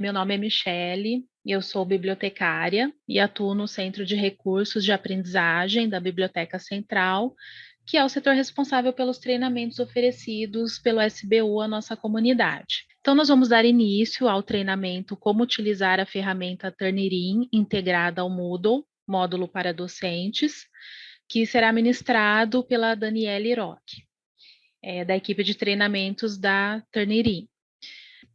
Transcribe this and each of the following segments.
Meu nome é Michele, eu sou bibliotecária e atuo no Centro de Recursos de Aprendizagem da Biblioteca Central, que é o setor responsável pelos treinamentos oferecidos pelo SBU à nossa comunidade. Então, nós vamos dar início ao treinamento Como utilizar a ferramenta Turnitin integrada ao Moodle, módulo para docentes, que será ministrado pela Daniele Roque, da equipe de treinamentos da Turnitin.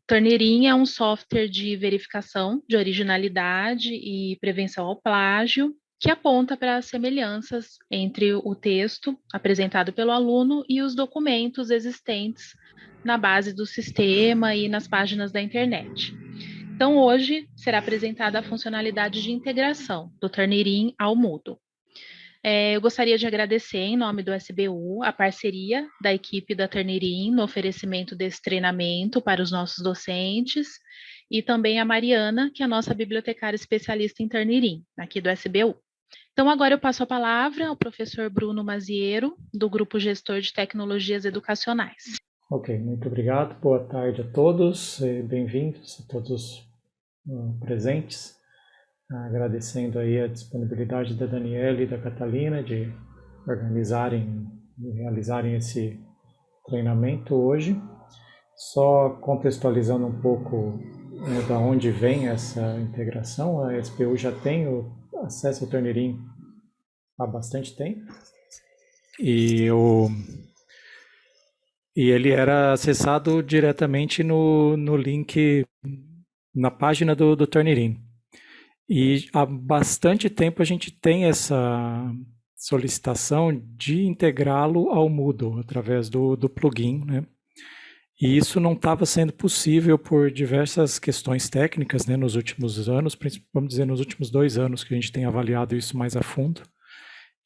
Turnitin é um software de verificação de originalidade e prevenção ao plágio, que aponta para as semelhanças entre o texto apresentado pelo aluno e os documentos existentes na base do sistema e nas páginas da internet. Então, hoje será apresentada a funcionalidade de integração do Turnitin ao Moodle. Eu gostaria de agradecer, em nome do SBU, a parceria da equipe da Turnitin no oferecimento desse treinamento para os nossos docentes e também a Mariana, que é a nossa bibliotecária especialista em Turnitin, aqui do SBU. Então, agora eu passo a palavra ao professor Bruno Maziero, do Grupo Gestor de Tecnologias Educacionais. Ok, muito obrigado. Boa tarde a todos, bem-vindos a todos presentes. Agradecendo aí a disponibilidade da Daniela e da Catalina de organizarem e realizarem esse treinamento hoje. Só contextualizando um pouco da onde vem essa integração, a SPU já tem o acesso ao Turnitin há bastante tempo e ele era acessado diretamente no link na página do Turnitin. E há bastante tempo a gente tem essa solicitação de integrá-lo ao Moodle através do plugin, né? E isso não estava sendo possível por diversas questões técnicas, né, nos últimos anos, vamos dizer, nos últimos 2 anos que a gente tem avaliado isso mais a fundo.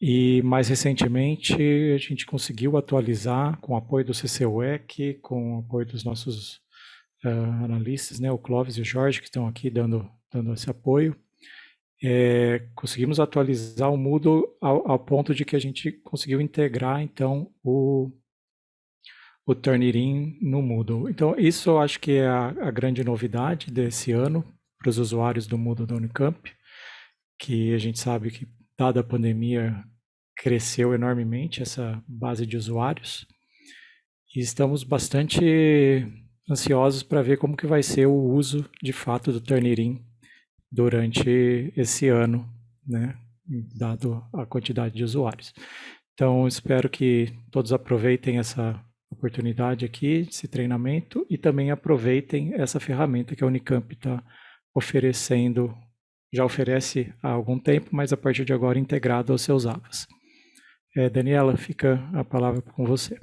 E mais recentemente a gente conseguiu atualizar com o apoio do CCUEC, com o apoio dos nossos analistas, né, o Clóvis e o Jorge, que estão aqui dando esse apoio. Conseguimos atualizar o Moodle ao ponto de que a gente conseguiu integrar, então, o Turnitin no Moodle. Então, isso eu acho que é a grande novidade desse ano para os usuários do Moodle da Unicamp, que a gente sabe que, dada a pandemia, cresceu enormemente essa base de usuários. E estamos bastante ansiosos para ver como que vai ser o uso, de fato, do Turnitin durante esse ano, né, dado a quantidade de usuários. Então, espero que todos aproveitem essa oportunidade aqui, esse treinamento, e também aproveitem essa ferramenta que a Unicamp está oferecendo, já oferece há algum tempo, mas a partir de agora integrado aos seus AVAs. Daniela, fica a palavra com você.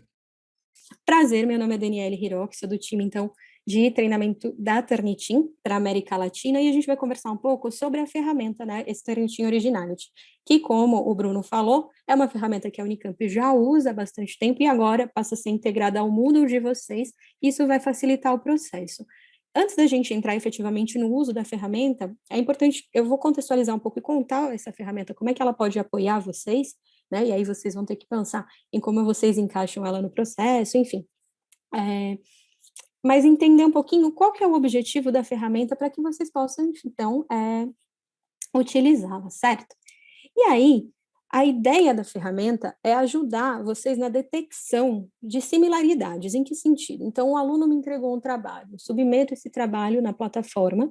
Prazer, meu nome é Daniele Hiroki, sou do time, então, de treinamento da Turnitin para a América Latina, e a gente vai conversar um pouco sobre a ferramenta, né, esse Turnitin Originality, que, como o Bruno falou, é uma ferramenta que a Unicamp já usa há bastante tempo e agora passa a ser integrada ao Moodle de vocês, e isso vai facilitar o processo. Antes da gente entrar efetivamente no uso da ferramenta, é importante, eu vou contextualizar um pouco e contar essa ferramenta, como é que ela pode apoiar vocês, né, e aí vocês vão ter que pensar em como vocês encaixam ela no processo, enfim. Mas entender um pouquinho qual que é o objetivo da ferramenta para que vocês possam, então, utilizá-la, certo? E aí, a ideia da ferramenta é ajudar vocês na detecção de similaridades. Em que sentido? Então, o aluno me entregou um trabalho, submeto esse trabalho na plataforma,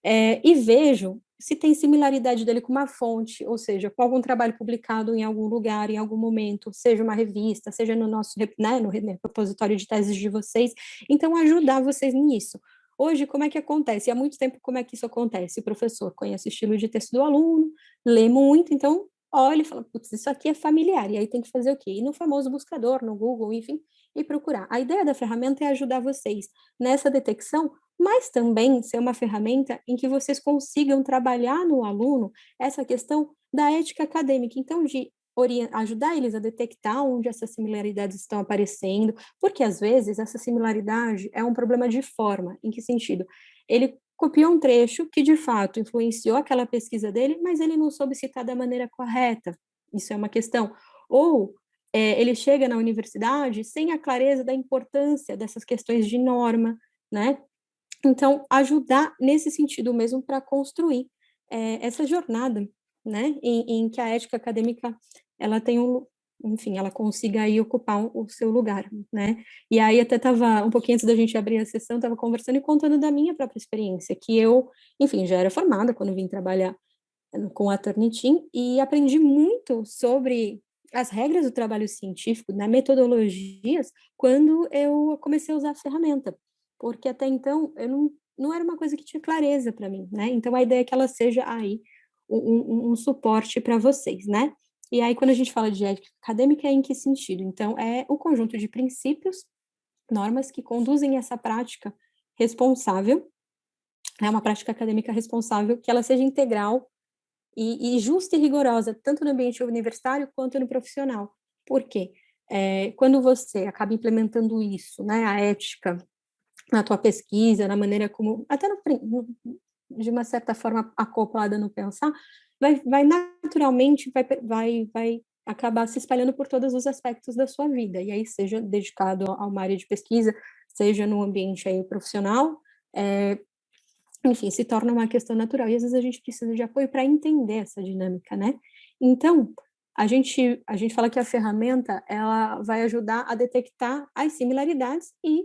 e vejo se tem similaridade dele com uma fonte, ou seja, com algum trabalho publicado em algum lugar, em algum momento, seja uma revista, seja no nosso, né, no repositório de teses de vocês, então ajudar vocês nisso. Hoje, como é que acontece? Há muito tempo, como é que isso acontece? O professor conhece o estilo de texto do aluno, lê muito, então olha e fala, putz, isso aqui é familiar, e aí tem que fazer o quê? Ir no famoso buscador, no Google, enfim, e procurar. A ideia da ferramenta é ajudar vocês nessa detecção, mas também ser uma ferramenta em que vocês consigam trabalhar no aluno essa questão da ética acadêmica, então de ajudar eles a detectar onde essas similaridades estão aparecendo, porque às vezes essa similaridade é um problema de forma. Em que sentido? Ele copiou um trecho que de fato influenciou aquela pesquisa dele, mas ele não soube citar da maneira correta. Isso é uma questão. Ou ele chega na universidade sem a clareza da importância dessas questões de norma, né? Então, ajudar nesse sentido mesmo para construir essa jornada, né, em que a ética acadêmica ela tem enfim, ela consiga aí ocupar o seu lugar, né. E aí até estava, um pouquinho antes da gente abrir a sessão, estava conversando e contando da minha própria experiência, que eu, enfim, já era formada quando vim trabalhar com a Turnitin e aprendi muito sobre as regras do trabalho científico, né, metodologias, quando eu comecei a usar a ferramenta, porque até então eu não era uma coisa que tinha clareza para mim, né, então a ideia é que ela seja aí um suporte para vocês, né. E aí quando a gente fala de ética acadêmica é em que sentido? Então é o conjunto de princípios, normas que conduzem essa prática responsável, é uma prática acadêmica responsável, que ela seja integral e justa e rigorosa, tanto no ambiente universitário quanto no profissional. Por quê? Quando você acaba implementando isso, né, a ética na tua pesquisa, na maneira como até de uma certa forma acoplada no pensar, vai naturalmente vai acabar se espalhando por todos os aspectos da sua vida, e aí seja dedicado a uma área de pesquisa, seja no ambiente aí profissional, eh, enfim, se torna uma questão natural e às vezes a gente precisa de apoio para entender essa dinâmica, né. Então, a gente fala que a ferramenta, ela vai ajudar a detectar as similaridades e,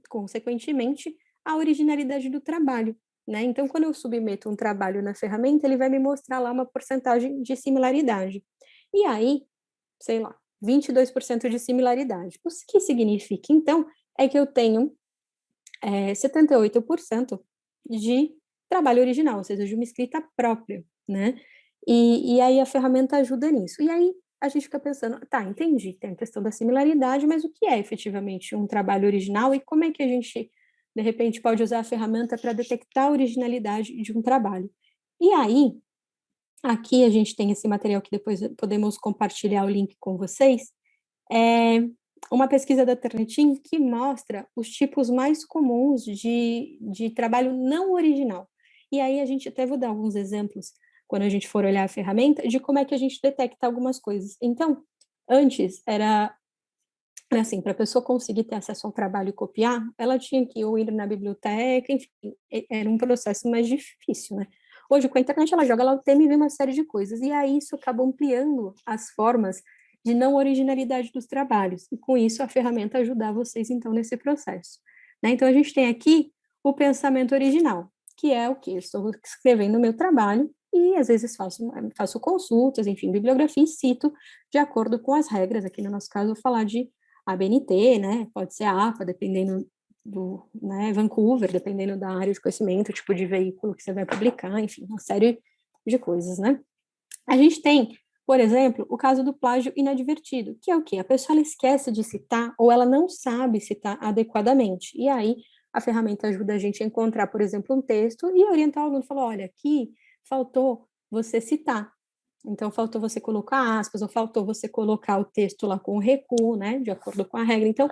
consequentemente, a originalidade do trabalho, né. Então quando eu submeto um trabalho na ferramenta, ele vai me mostrar lá uma porcentagem de similaridade. E aí, sei lá, 22% de similaridade. O que significa então, é que eu tenho 78% de trabalho original, ou seja, de uma escrita própria, né. E aí a ferramenta ajuda nisso. E aí a gente fica pensando: "Tá, entendi, tem a questão da similaridade, mas o que é efetivamente um trabalho original e como é que a gente, de repente, pode usar a ferramenta para detectar a originalidade de um trabalho?". E aí, aqui a gente tem esse material que depois podemos compartilhar o link com vocês, é uma pesquisa da Turnitin que mostra os tipos mais comuns de trabalho não original. E aí a gente até vou dar alguns exemplos, quando a gente for olhar a ferramenta, de como é que a gente detecta algumas coisas. Então, antes era assim, para a pessoa conseguir ter acesso ao trabalho e copiar, ela tinha que ou ir na biblioteca, enfim, era um processo mais difícil, né. Hoje, com a internet, ela joga lá o tema e vê uma série de coisas, e aí isso acaba ampliando as formas de não originalidade dos trabalhos, e com isso a ferramenta ajudar vocês, então, nesse processo, né. Então a gente tem aqui o pensamento original, que é o quê? Eu estou escrevendo o meu trabalho e, às vezes, faço consultas, enfim, bibliografia e cito de acordo com as regras, aqui no nosso caso, vou falar de a ABNT, né, pode ser a APA, dependendo né, Vancouver, dependendo da área de conhecimento, o tipo de veículo que você vai publicar, enfim, uma série de coisas, né. A gente tem, por exemplo, o caso do plágio inadvertido, que é o quê? A pessoa ela esquece de citar ou ela não sabe citar adequadamente, e aí a ferramenta ajuda a gente a encontrar, por exemplo, um texto e orientar o aluno, falar: "Olha, aqui faltou você citar, então faltou você colocar aspas ou faltou você colocar o texto lá com o recuo, né, de acordo com a regra". Então,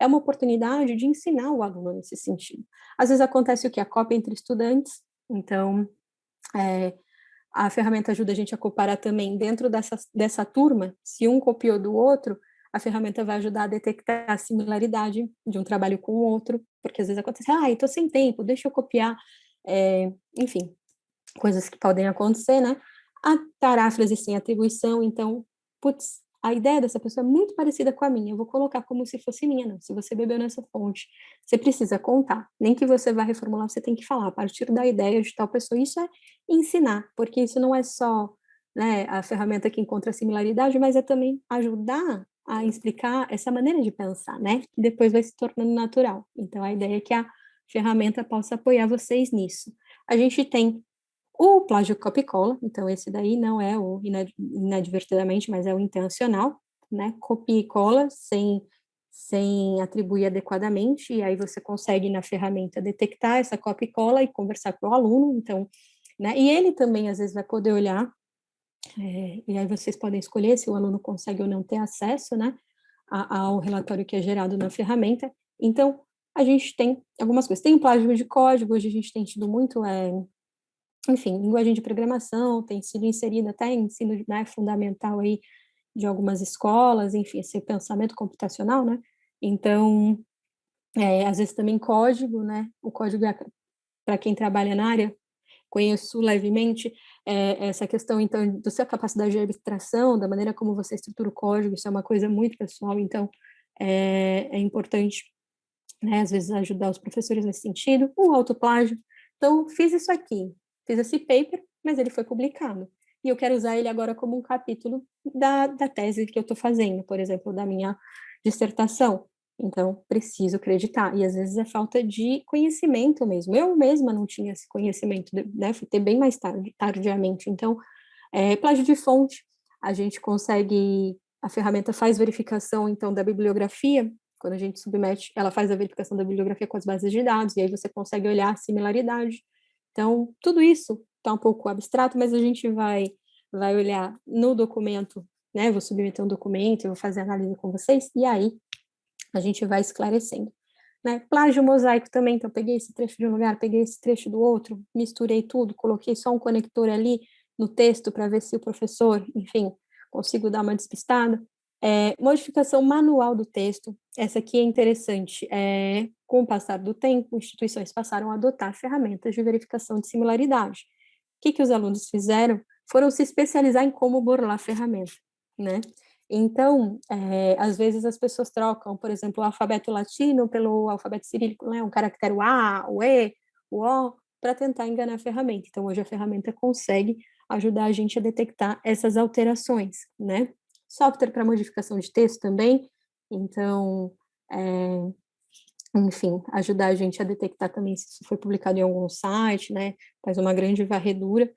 é uma oportunidade de ensinar o aluno nesse sentido. Às vezes acontece o quê? A cópia entre estudantes, então, eh, a ferramenta ajuda a gente a comparar também dentro dessa turma, se um copiou do outro, a ferramenta vai ajudar a detectar a similaridade de um trabalho com o outro, porque às vezes acontece: "Ai, estou sem tempo, deixa eu copiar", enfim, coisas que podem acontecer, né. A paráfrase sem atribuição, então, putz, a ideia dessa pessoa é muito parecida com a minha, eu vou colocar como se fosse minha, não, se você bebeu nessa fonte, você precisa contar, nem que você vá reformular, você tem que falar a partir da ideia de tal pessoa, isso é ensinar, porque isso não é só, né, a ferramenta que encontra similaridade, mas é também ajudar a explicar essa maneira de pensar, né, que depois vai se tornando natural. Então a ideia é que a ferramenta possa apoiar vocês nisso. A gente tem o plágio copia e cola, então esse daí não é o inadvertidamente, mas é o intencional, né, copia e cola sem atribuir adequadamente, e aí você consegue na ferramenta detectar essa copia e cola e conversar com o aluno, então, né, e ele também às vezes vai poder olhar, e aí vocês podem escolher se o aluno consegue ou não ter acesso, né, ao relatório que é gerado na ferramenta. Então, a gente tem algumas coisas. Tem o plágio de código, hoje a gente tem tido muito, enfim, linguagem de programação tem sido inserida até em ensino, né, fundamental aí de algumas escolas, enfim, esse pensamento computacional, né. Então, às vezes também código, né? O código é para quem trabalha na área, conheço levemente essa questão, então, da sua capacidade de abstração, da maneira como você estrutura o código, isso é uma coisa muito pessoal, então é importante, né, às vezes ajudar os professores nesse sentido, o autoplágio. Então, fiz isso aqui, fiz esse paper, mas ele foi publicado. E eu quero usar ele agora como um capítulo da tese que eu estou fazendo, por exemplo, da minha dissertação. Então, preciso acreditar. E às vezes é falta de conhecimento mesmo. Eu mesma não tinha esse conhecimento, né? Fui ter bem mais tardiamente. Então, plágio de fonte, a gente consegue, a ferramenta faz verificação, então, da bibliografia, quando a gente submete, ela faz a verificação da bibliografia com as bases de dados, e aí você consegue olhar a similaridade. Então, tudo isso está um pouco abstrato, mas a gente vai olhar no documento, né? Vou submeter um documento, eu vou fazer análise com vocês, e aí a gente vai esclarecendo. Né? Plágio mosaico também, então peguei esse trecho de um lugar, peguei esse trecho do outro, misturei tudo, coloquei só um conector ali no texto para ver se o professor, enfim, consigo dar uma despistada. Modificação manual do texto, essa aqui é interessante. Com o passar do tempo, instituições passaram a adotar ferramentas de verificação de similaridade. O que os alunos fizeram? Foram se especializar em como burlar a ferramenta, né? Então, às vezes as pessoas trocam, por exemplo, o alfabeto latino pelo alfabeto cirílico, né? Um caractere o A, o E, o O, para tentar enganar a ferramenta. Então, hoje a ferramenta consegue ajudar a gente a detectar essas alterações, né? Software para modificação de texto também. Então, enfim, ajudar a gente a detectar também se isso foi publicado em algum site, né? Faz uma grande varredura.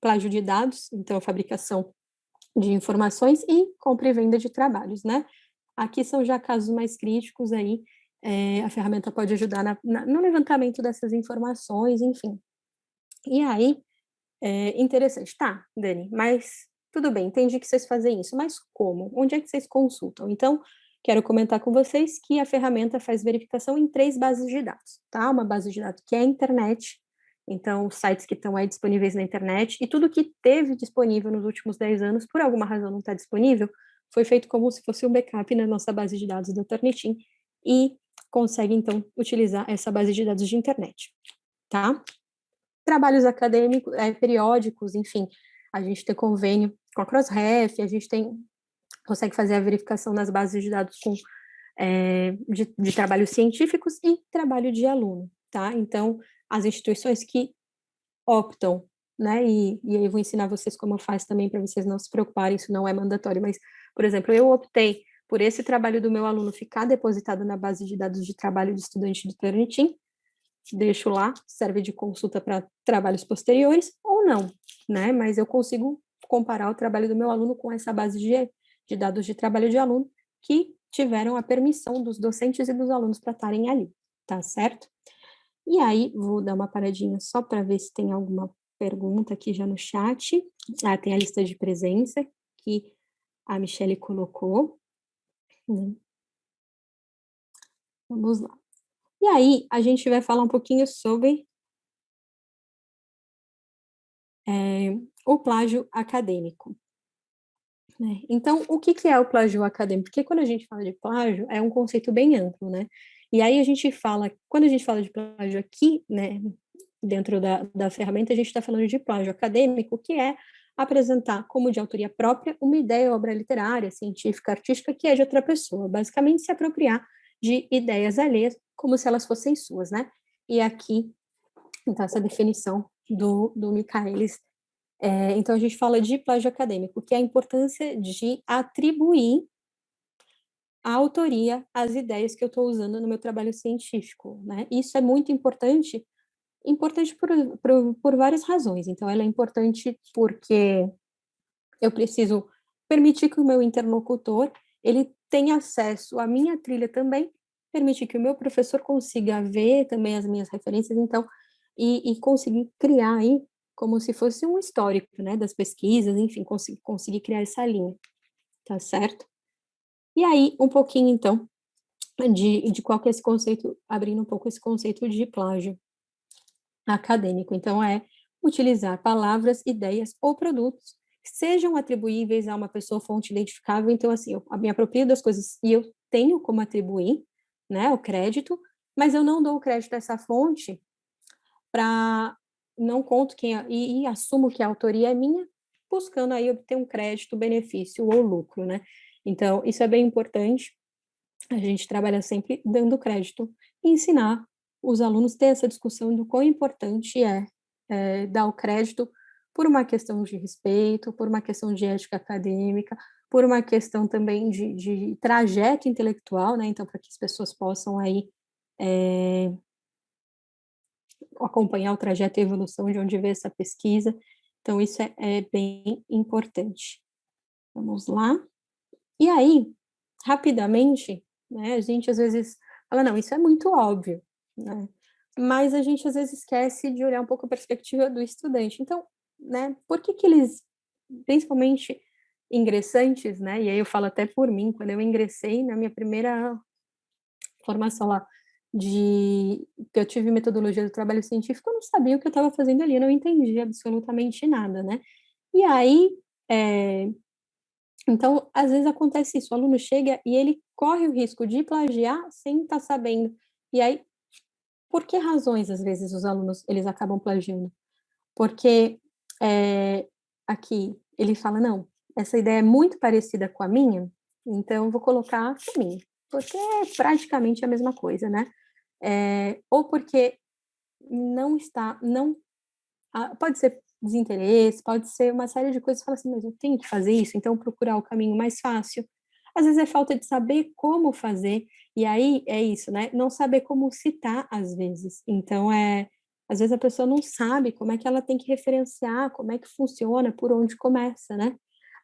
Plágio de dados, então, fabricação de informações e compra e venda de trabalhos, né? Aqui são já casos mais críticos aí, a ferramenta pode ajudar no levantamento dessas informações, enfim. E aí, interessante, tá, Dani, mas tudo bem, entendi que vocês fazem isso, mas como? Onde é que vocês consultam? Então, quero comentar com vocês que a ferramenta faz verificação em 3 bases de dados, tá? Uma base de dados que é a internet, então, sites que estão aí disponíveis na internet, e tudo que teve disponível nos últimos 10 anos, por alguma razão não está disponível, foi feito como se fosse um backup na nossa base de dados da Turnitin, e consegue, então, utilizar essa base de dados de internet, tá? Trabalhos acadêmicos, periódicos, enfim, a gente tem convênio com a Crossref, a gente consegue fazer a verificação nas bases de dados de trabalhos científicos e trabalho de aluno, tá? Então, as instituições que optam, né, e aí eu vou ensinar vocês como faz também, para vocês não se preocuparem, isso não é mandatório, mas, por exemplo, eu optei por esse trabalho do meu aluno ficar depositado na base de dados de trabalho de estudante do Turnitin, deixo lá, serve de consulta para trabalhos posteriores, ou não, né, mas eu consigo comparar o trabalho do meu aluno com essa base de dados de trabalho de aluno, que tiveram a permissão dos docentes e dos alunos para estarem ali, tá certo? E aí, vou dar uma paradinha só para ver se tem alguma pergunta aqui já no chat. Tem a lista de presença que a Michelle colocou. Vamos lá. E aí, a gente vai falar um pouquinho sobre o plágio acadêmico. Né? Então, o que é o plágio acadêmico? Porque quando a gente fala de plágio, é um conceito bem amplo, né? E aí a gente fala, quando a gente fala de plágio aqui, né, dentro da ferramenta, a gente está falando de plágio acadêmico, que é apresentar como de autoria própria uma ideia, obra literária, científica, artística, que é de outra pessoa. Basicamente, se apropriar de ideias alheias, como se elas fossem suas, né? E aqui, então, essa definição do Michaelis. Então, a gente fala de plágio acadêmico, que é a importância de atribuir a autoria às ideias que eu estou usando no meu trabalho científico, né? Isso é muito importante por várias razões. Então, ela é importante porque eu preciso permitir que o meu interlocutor ele tenha acesso à minha trilha também, permitir que o meu professor consiga ver também as minhas referências, então, e conseguir criar aí como se fosse um histórico, né, das pesquisas, enfim, conseguir criar essa linha, tá certo? E aí, um pouquinho, então, de qual que é esse conceito, abrindo um pouco esse conceito de plágio acadêmico. Então, é utilizar palavras, ideias ou produtos que sejam atribuíveis a uma pessoa fonte identificável. Então, assim, eu me aproprio das coisas e eu tenho como atribuir, né, o crédito, mas eu não dou o crédito a essa fonte para não conto e assumo que a autoria é minha, buscando aí obter um crédito, benefício ou lucro, né? Então, isso é bem importante. A gente trabalha sempre dando crédito e ensinar os alunos a ter essa discussão do quão importante dar o crédito por uma questão de respeito, por uma questão de ética acadêmica, por uma questão também de trajeto intelectual, né? Então, para que as pessoas possam aí acompanhar o trajeto e a evolução de onde veio essa pesquisa. Então, isso é bem importante. Vamos lá. E aí, rapidamente, né, a gente às vezes fala, não, isso é muito óbvio, né? Mas a gente às vezes esquece de olhar um pouco a perspectiva do estudante. Então, né, por que que eles, principalmente ingressantes, né, e aí eu falo até por mim, quando eu ingressei na minha primeira formação lá que eu tive metodologia do trabalho científico, eu não sabia o que eu estava fazendo ali, eu não entendi absolutamente nada, né? E aí, então, às vezes acontece isso, o aluno chega e ele corre o risco de plagiar sem estar sabendo. E aí, por que razões, às vezes, os alunos, eles acabam plagiando? Porque, aqui, ele fala, não, essa ideia é muito parecida com a minha, então eu vou colocar a minha, porque é praticamente a mesma coisa, né? Ou porque não pode ser desinteresse, pode ser uma série de coisas, fala assim, mas eu tenho que fazer isso, então procurar o caminho mais fácil. Às vezes é falta de saber como fazer, e aí é isso, né? Não saber como citar, às vezes. Então, às vezes a pessoa não sabe como é que ela tem que referenciar, como é que funciona, por onde começa, né?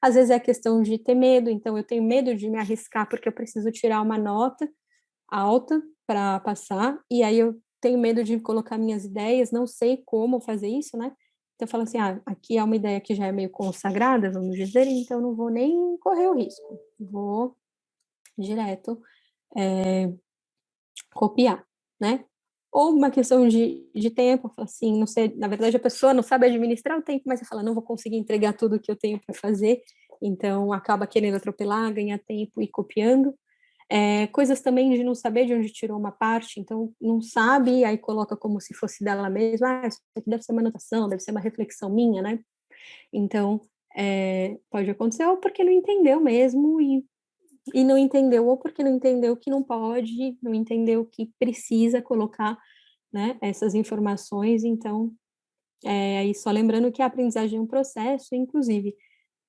Às vezes é questão de ter medo, então eu tenho medo de me arriscar porque eu preciso tirar uma nota alta para passar, e aí eu tenho medo de colocar minhas ideias, não sei como fazer isso, né? Então eu falo assim, aqui é uma ideia que já é meio consagrada, vamos dizer, então não vou nem correr o risco, vou direto copiar, né? Ou uma questão de tempo, assim, não sei, na verdade a pessoa não sabe administrar o tempo, mas você fala, não vou conseguir entregar tudo que eu tenho para fazer, então acaba querendo atropelar, ganhar tempo e copiando. Coisas também de não saber de onde tirou uma parte, então não sabe, aí coloca como se fosse dela mesma, isso aqui deve ser uma anotação, deve ser uma reflexão minha, né? Então, pode acontecer, ou porque não entendeu mesmo, e não entendeu, ou porque não entendeu que não pode, não entendeu que precisa colocar, né, essas informações, então, aí só lembrando que a aprendizagem é um processo, inclusive,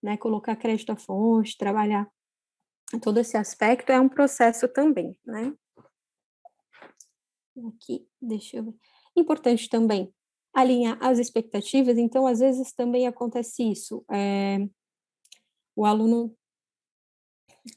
né, colocar crédito à fonte, trabalhar todo esse aspecto é um processo também, né? Aqui, deixa eu ver. Importante também alinhar as expectativas, então, às vezes também acontece isso, o aluno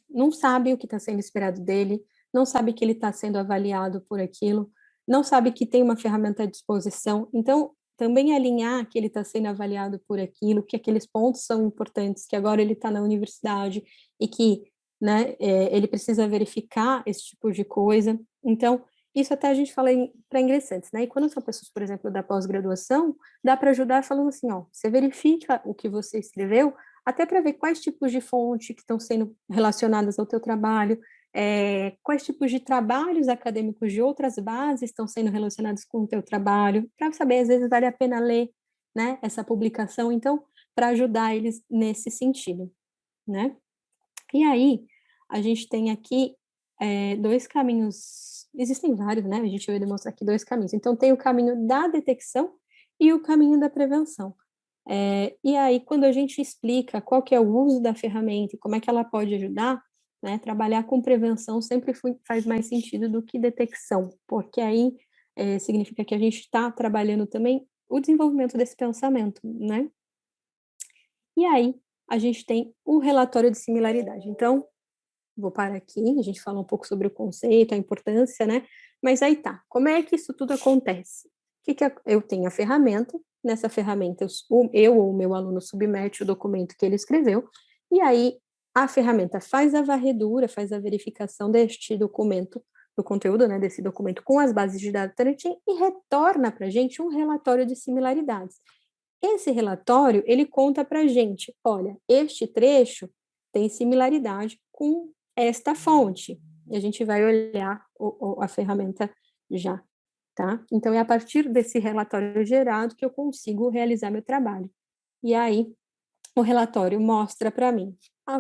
não sabe o que está sendo esperado dele, não sabe que ele está sendo avaliado por aquilo, não sabe que tem uma ferramenta à disposição, então, também alinhar que ele está sendo avaliado por aquilo, que aqueles pontos são importantes, que agora ele está na universidade e que, né, ele precisa verificar esse tipo de coisa. Então, isso até a gente fala para ingressantes, né? E quando são pessoas, por exemplo, da pós-graduação, dá para ajudar falando assim, ó, você verifica o que você escreveu, até para ver quais tipos de fonte que estão sendo relacionadas ao teu trabalho, quais tipos de trabalhos acadêmicos de outras bases estão sendo relacionados com o teu trabalho, para saber, às vezes, vale a pena ler, né, essa publicação, então, para ajudar eles nesse sentido, né? E aí, a gente tem aqui dois caminhos, existem vários, né? A gente vai demonstrar aqui dois caminhos. Então, tem o caminho da detecção e o caminho da prevenção. E aí, quando a gente explica qual que é o uso da ferramenta e como é que ela pode ajudar, né, trabalhar com prevenção sempre faz mais sentido do que detecção, porque aí significa que a gente está trabalhando também o desenvolvimento desse pensamento, né? E aí, a gente tem um relatório de similaridade. Então, vou parar aqui, a gente fala um pouco sobre o conceito, a importância, né? Mas aí tá, como é que isso tudo acontece? Eu tenho a ferramenta, nessa ferramenta eu ou o meu aluno submete o documento que ele escreveu, e aí a ferramenta faz a varredura, faz a verificação deste documento, do conteúdo, né, desse documento com as bases de dados Tarantim e retorna para a gente um relatório de similaridades. Esse relatório, ele conta para a gente, olha, este trecho tem similaridade com esta fonte, e a gente vai olhar a ferramenta já, tá? Então, é a partir desse relatório gerado que eu consigo realizar meu trabalho. E aí, o relatório mostra para mim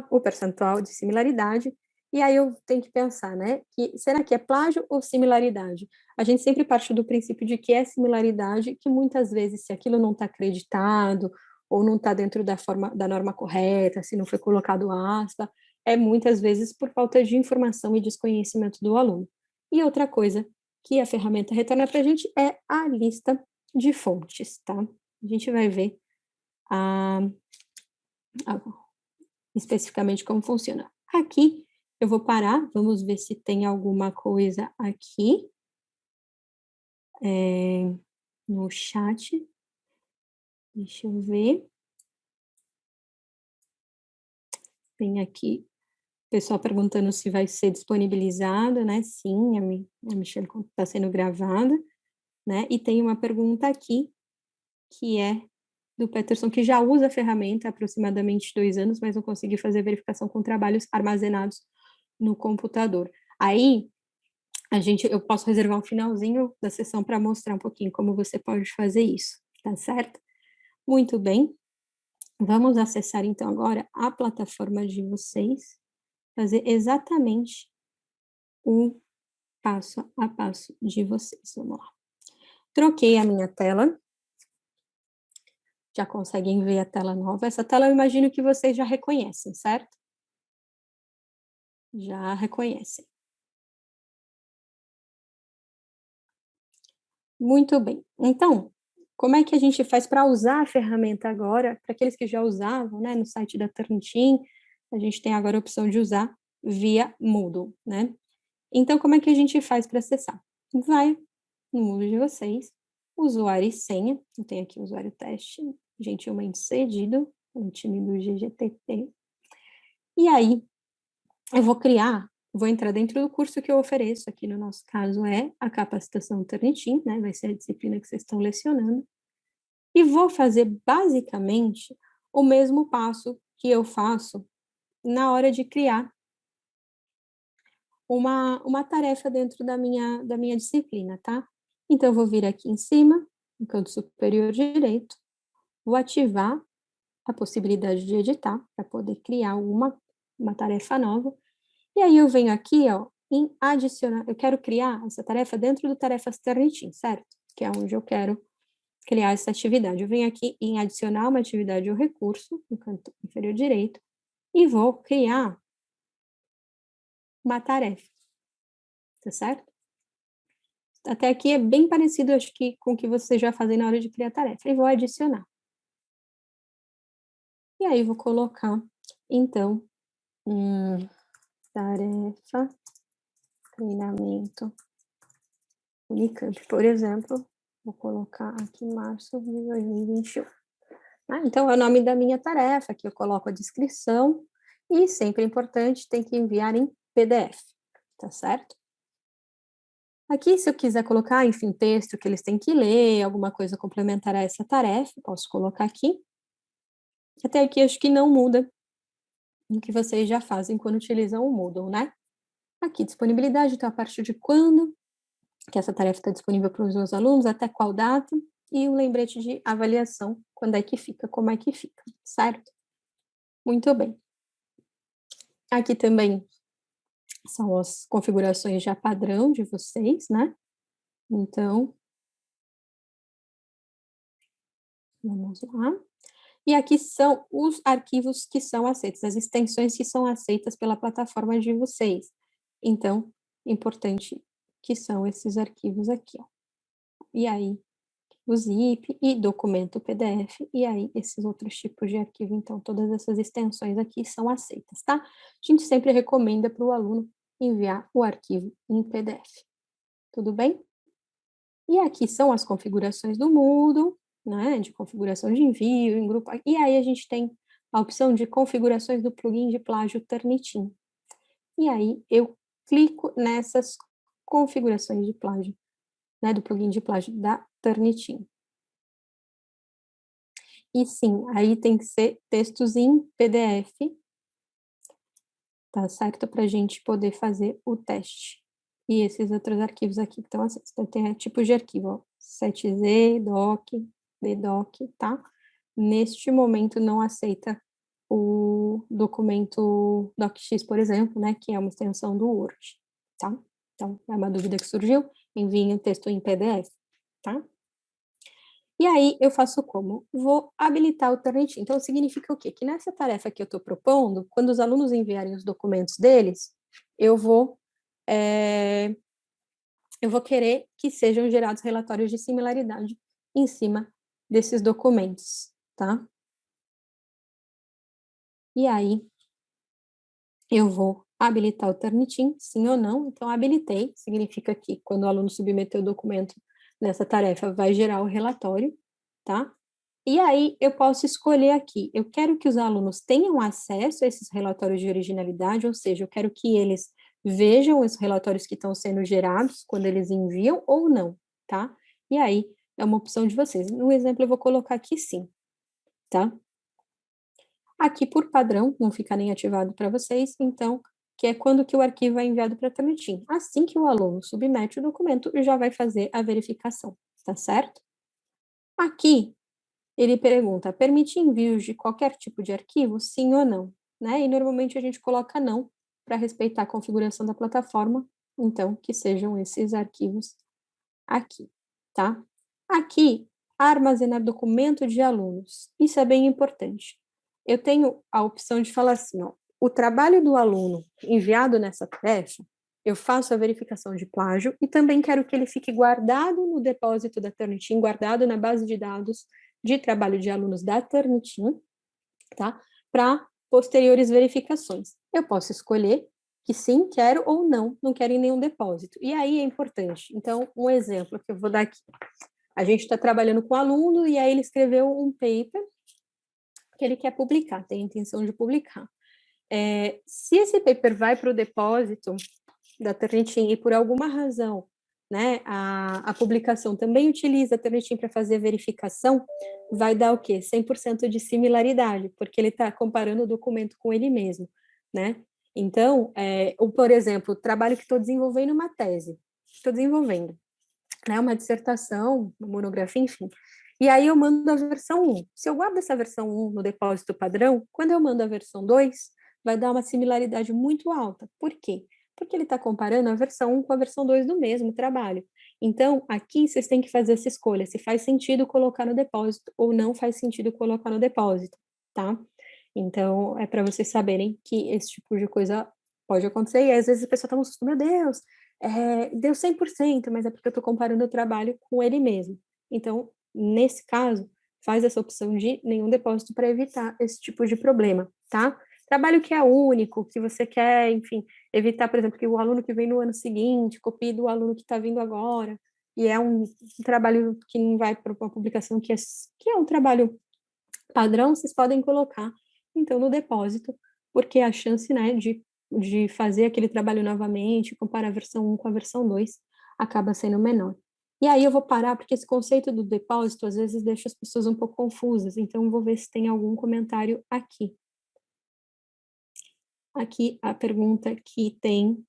o percentual de similaridade, e aí eu tenho que pensar, né, que será que é plágio ou similaridade? A gente sempre parte do princípio de que é similaridade, que muitas vezes, se aquilo não está acreditado, ou não está dentro da norma correta, se não foi colocado aspa, é muitas vezes por falta de informação e desconhecimento do aluno. E outra coisa que a ferramenta retorna para a gente é a lista de fontes, tá? A gente vai ver a especificamente como funciona. Aqui, eu vou parar, vamos ver se tem alguma coisa aqui no chat. Deixa eu ver. Tem aqui o pessoal perguntando se vai ser disponibilizado, né? Sim, a Michelle está sendo gravada, né? E tem uma pergunta aqui, que é do Peterson, que já usa a ferramenta há aproximadamente 2 anos, mas não conseguiu fazer verificação com trabalhos armazenados no computador. Aí, eu posso reservar um finalzinho da sessão para mostrar um pouquinho como você pode fazer isso, tá certo? Muito bem. Vamos acessar então agora a plataforma de vocês, fazer exatamente o passo a passo de vocês. Vamos lá. Troquei a minha tela. Já conseguem ver a tela nova. Essa tela eu imagino que vocês já reconhecem, certo? Já reconhecem. Muito bem. Então, como é que a gente faz para usar a ferramenta agora? Para aqueles que já usavam, né, no site da Turnitin, a gente tem agora a opção de usar via Moodle, né? Então, como é que a gente faz para acessar? Vai no Moodle de vocês, usuário e senha, eu tenho aqui o usuário teste, gentilmente cedido, no time do GGTT. E aí, vou entrar dentro do curso que eu ofereço, aqui no nosso caso é a capacitação Turnitin, né, vai ser a disciplina que vocês estão lecionando, e vou fazer basicamente o mesmo passo que eu faço na hora de criar uma tarefa dentro da minha disciplina, tá? Então, eu vou vir aqui em cima, no canto superior direito, vou ativar a possibilidade de editar, para poder criar uma tarefa nova, e aí eu venho aqui, ó, em adicionar, eu quero criar essa tarefa dentro do Tarefas Turnitin, certo? Que é onde eu quero criar essa atividade. Eu venho aqui em adicionar uma atividade ou recurso, no canto inferior direito, e vou criar uma tarefa, tá certo? Até aqui é bem parecido, acho que, com o que vocês já fazem na hora de criar tarefa. E vou adicionar. E aí, vou colocar, então, tarefa, treinamento, Unicamp, por exemplo. Vou colocar aqui março de 2021. Então, é o nome da minha tarefa, aqui eu coloco a descrição, e sempre importante, tem que enviar em PDF, tá certo? Aqui, se eu quiser colocar, enfim, texto que eles têm que ler, alguma coisa complementar a essa tarefa, posso colocar aqui. Até aqui, acho que não muda o que vocês já fazem quando utilizam o Moodle, né? Aqui, disponibilidade, então, a partir de quando que essa tarefa está disponível para os meus alunos, até qual data, e o lembrete de avaliação, quando é que fica, como é que fica, certo? Muito bem. Aqui também são as configurações já padrão de vocês, né? Então, vamos lá. E aqui são os arquivos que são aceitos, as extensões que são aceitas pela plataforma de vocês. Então, importante que são esses arquivos aqui, ó. E aí, o zip e documento PDF, e aí esses outros tipos de arquivo, então todas essas extensões aqui são aceitas, tá? A gente sempre recomenda para o aluno enviar o arquivo em PDF. Tudo bem? E aqui são as configurações do Moodle, né, de configuração de envio, em grupo, e aí a gente tem a opção de configurações do plugin de plágio Turnitin. E aí eu clico nessas configurações de plágio, né, do plugin de plágio da Turnitin. E sim, aí tem que ser textos em PDF, tá certo? Para a gente poder fazer o teste. E esses outros arquivos aqui que estão acessos. Então, tem tipos de arquivo, ó, 7Z, doc, bdoc, tá? Neste momento não aceita o documento docx, por exemplo, né, que é uma extensão do Word, tá? Então, é uma dúvida que surgiu, enviem o texto em PDF, tá? E aí, eu faço como? Vou habilitar o Turnitin. Então, significa o quê? Que nessa tarefa que eu estou propondo, quando os alunos enviarem os documentos deles, eu vou, eu vou querer que sejam gerados relatórios de similaridade em cima desses documentos, tá? E aí, eu vou habilitar o Turnitin, sim ou não. Então, habilitei, significa que quando o aluno submeter o documento nessa tarefa, vai gerar o relatório, tá? E aí, eu posso escolher aqui, eu quero que os alunos tenham acesso a esses relatórios de originalidade, ou seja, eu quero que eles vejam os relatórios que estão sendo gerados quando eles enviam ou não, tá? E aí, é uma opção de vocês. No exemplo, eu vou colocar aqui sim, tá? Aqui, por padrão, não fica nem ativado para vocês, então, que é quando que o arquivo é enviado para a Turnitin. Assim que o aluno submete o documento, já vai fazer a verificação, tá certo? Aqui, ele pergunta, permite envios de qualquer tipo de arquivo, sim ou não? Né? E normalmente a gente coloca não, para respeitar a configuração da plataforma, então, que sejam esses arquivos aqui, tá? Aqui, armazenar documento de alunos. Isso é bem importante. Eu tenho a opção de falar assim, ó, o trabalho do aluno enviado nessa tarefa, eu faço a verificação de plágio e também quero que ele fique guardado no depósito da Turnitin, guardado na base de dados de trabalho de alunos da Turnitin, tá? Para posteriores verificações. Eu posso escolher que sim, quero ou não, não quero em nenhum depósito. E aí é importante. Então, um exemplo que eu vou dar aqui. A gente está trabalhando com o aluno e aí ele escreveu um paper que ele quer publicar, tem a intenção de publicar. Se esse paper vai para o depósito da Turnitin e por alguma razão, né, a publicação também utiliza a Turnitin para fazer a verificação, vai dar o quê? 100% de similaridade, porque ele está comparando o documento com ele mesmo, né? Então, ou, por exemplo, o trabalho que estou desenvolvendo uma tese, estou desenvolvendo, né, uma dissertação, uma monografia, enfim. E aí eu mando a versão 1. Se eu guardo essa versão 1 no depósito padrão, quando eu mando a versão 2, vai dar uma similaridade muito alta. Por quê? Porque ele está comparando a versão 1 com a versão 2 do mesmo trabalho. Então, aqui vocês têm que fazer essa escolha, se faz sentido colocar no depósito ou não faz sentido colocar no depósito, tá? Então, é para vocês saberem que esse tipo de coisa pode acontecer, e às vezes a pessoa está no susto, meu Deus, deu 100%, mas é porque eu estou comparando o trabalho com ele mesmo. Então, nesse caso, faz essa opção de nenhum depósito para evitar esse tipo de problema, tá? Trabalho que é único, que você quer, enfim, evitar, por exemplo, que o aluno que vem no ano seguinte copie do aluno que está vindo agora, e é um trabalho que não vai para uma publicação que é um trabalho padrão, vocês podem colocar, então, no depósito, porque a chance, né, de fazer aquele trabalho novamente, comparar a versão 1 com a versão 2, acaba sendo menor. E aí eu vou parar, porque esse conceito do depósito, às vezes, deixa as pessoas um pouco confusas, então eu vou ver se tem algum comentário aqui. Aqui, a pergunta que tem